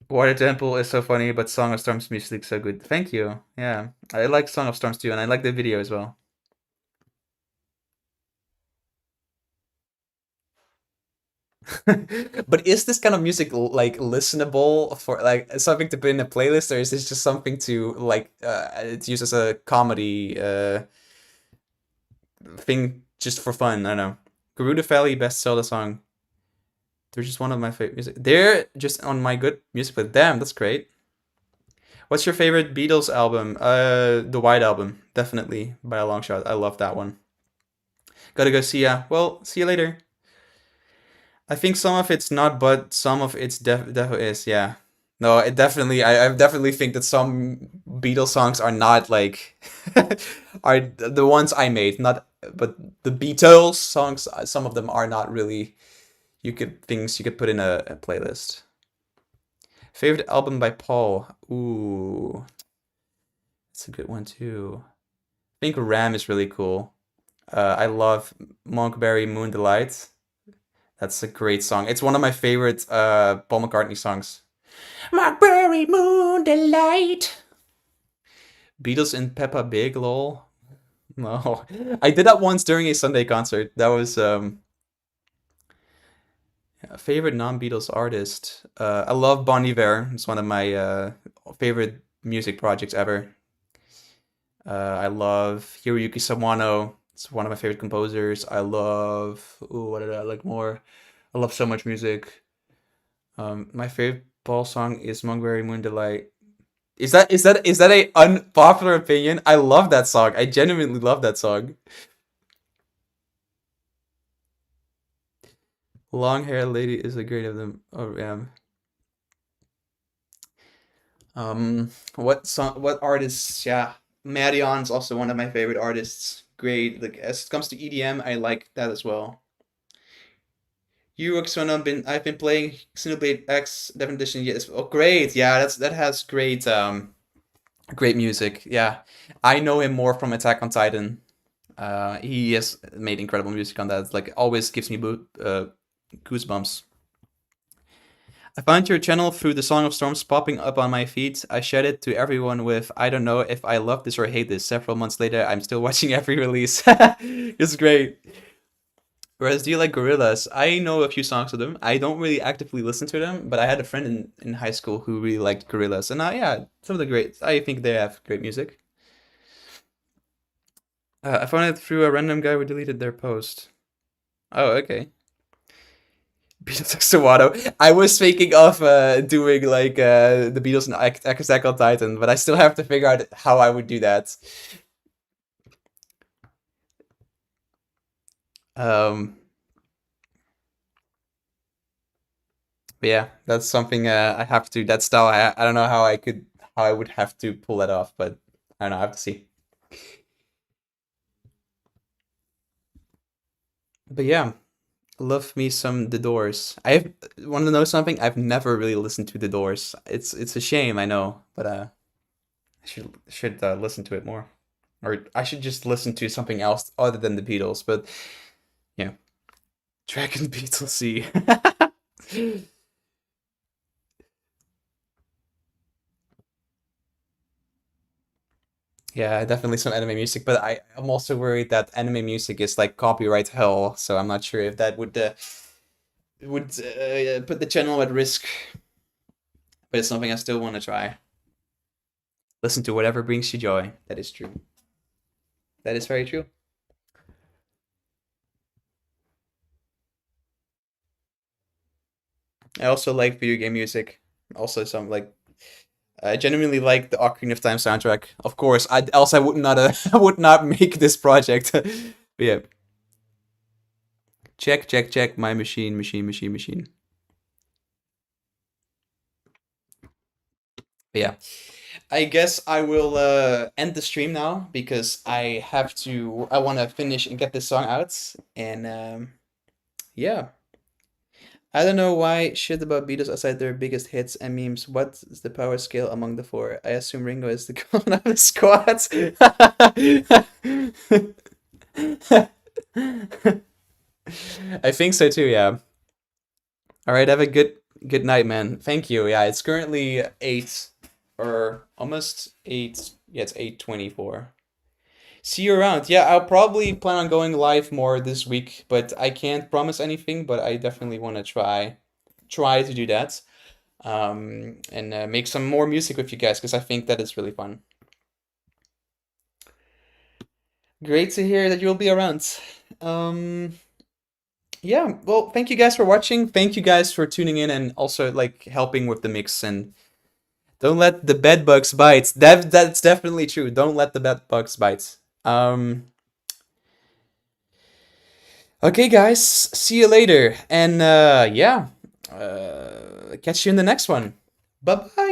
Water Temple is so funny, but Song of Storms music so good. Thank you. Yeah, I like Song of Storms too, and I like the video as well. But is this kind of music like listenable for like something to put in a playlist, or is this just something to like to use as a comedy thing just for fun? I don't know. Garuda Valley best Zelda song. They're just one of my favorite music. They're just on my good music playlist. Damn, that's great. What's your favorite Beatles album? The White Album, definitely by a long shot. I love that one. Gotta go see ya. Well, see you later. I think some of it's not, but some of it's definitely is. Yeah. No, it definitely. I definitely think that some Beatles songs are not like are the ones I made. Not, but the Beatles songs. Some of them are not really. You could things you could put in a playlist. Favorite album by Paul. Ooh, that's a good one too. I think Ram is really cool. I love Monkberry Moon Delight. That's a great song. It's one of my favorite Paul McCartney songs. Monkberry Moon Delight. Beatles and Peppa Big, lol. No, I did that once during a Sunday concert. That was favorite non-Beatles artist. I love Bon Iver. It's one of my favorite music projects ever. I love Hiroyuki Sawano. It's one of my favorite composers. I love. Ooh, what did I like more? I love so much music. My favorite Paul song is Monkberry Moon Delight. Is that a unpopular opinion? I love that song. I genuinely love that song. Long hair lady is a great of them. Oh yeah. What song? What artists? Yeah, Marion's also one of my favorite artists. Great. Like as it comes to EDM, I like that as well. I've been playing Xenoblade X Definitive Edition. Yes. Oh, great. Yeah, that has great music. Yeah, I know him more from Attack on Titan. He has made incredible music on that. Like always gives me goosebumps. I found your channel through the Song of Storms popping up on my feed. I shared it to everyone with I don't know if I love this or hate this. Several months later, I'm still watching every release. It's great. Whereas, do you like Gorillaz? I know a few songs of them. I don't really actively listen to them, but I had a friend in high school who really liked Gorillaz, and yeah, some of the great. I think they have great music. I found it through a random guy who deleted their post. Oh, okay. Beatles X Sawado. I was thinking of doing like the Beatles and Attack on Titan, but I still have to figure out how I would do that. Um, but yeah, that's something I have to. That style, I don't know how I would have to pull that off, but I don't know. I have to see. But yeah, love me some The Doors. I want to know something. I've never really listened to The Doors. It's a shame, I know, but I should listen to it more, or I should just listen to something else other than the Beatles. But yeah, Dragon Beatles C. Yeah, definitely some anime music, but I'm also worried that anime music is like copyright hell, so I'm not sure if that would put the channel at risk. But it's something I still want to try. Listen to whatever brings you joy. That is true. That is very true. I also like video game music. Also, some like I genuinely like the Ocarina of Time soundtrack. Of course, else I would not I would not make this project. But yeah, check my machine. But yeah, I guess I will end the stream now because I have to. I want to finish and get this song out, and yeah. I don't know why shit about Beatles aside their biggest hits and memes. What is the power scale among the four? I assume Ringo is the common of the squad. I think so too, yeah. All right, have a good night, man. Thank you. Yeah, it's currently 8 or almost 8. Yeah, it's 8:24. See you around. Yeah, I'll probably plan on going live more this week, but I can't promise anything, but I definitely want to try to do that. And make some more music with you guys because I think that is really fun. Great to hear that you'll be around. Um, yeah, well, thank you guys for watching. Thank you guys for tuning in and also like helping with the mix, and don't let the bed bugs bite. That's definitely true. Don't let the bed bugs bite. Okay, guys, see you later, and yeah, catch you in the next one. Bye bye.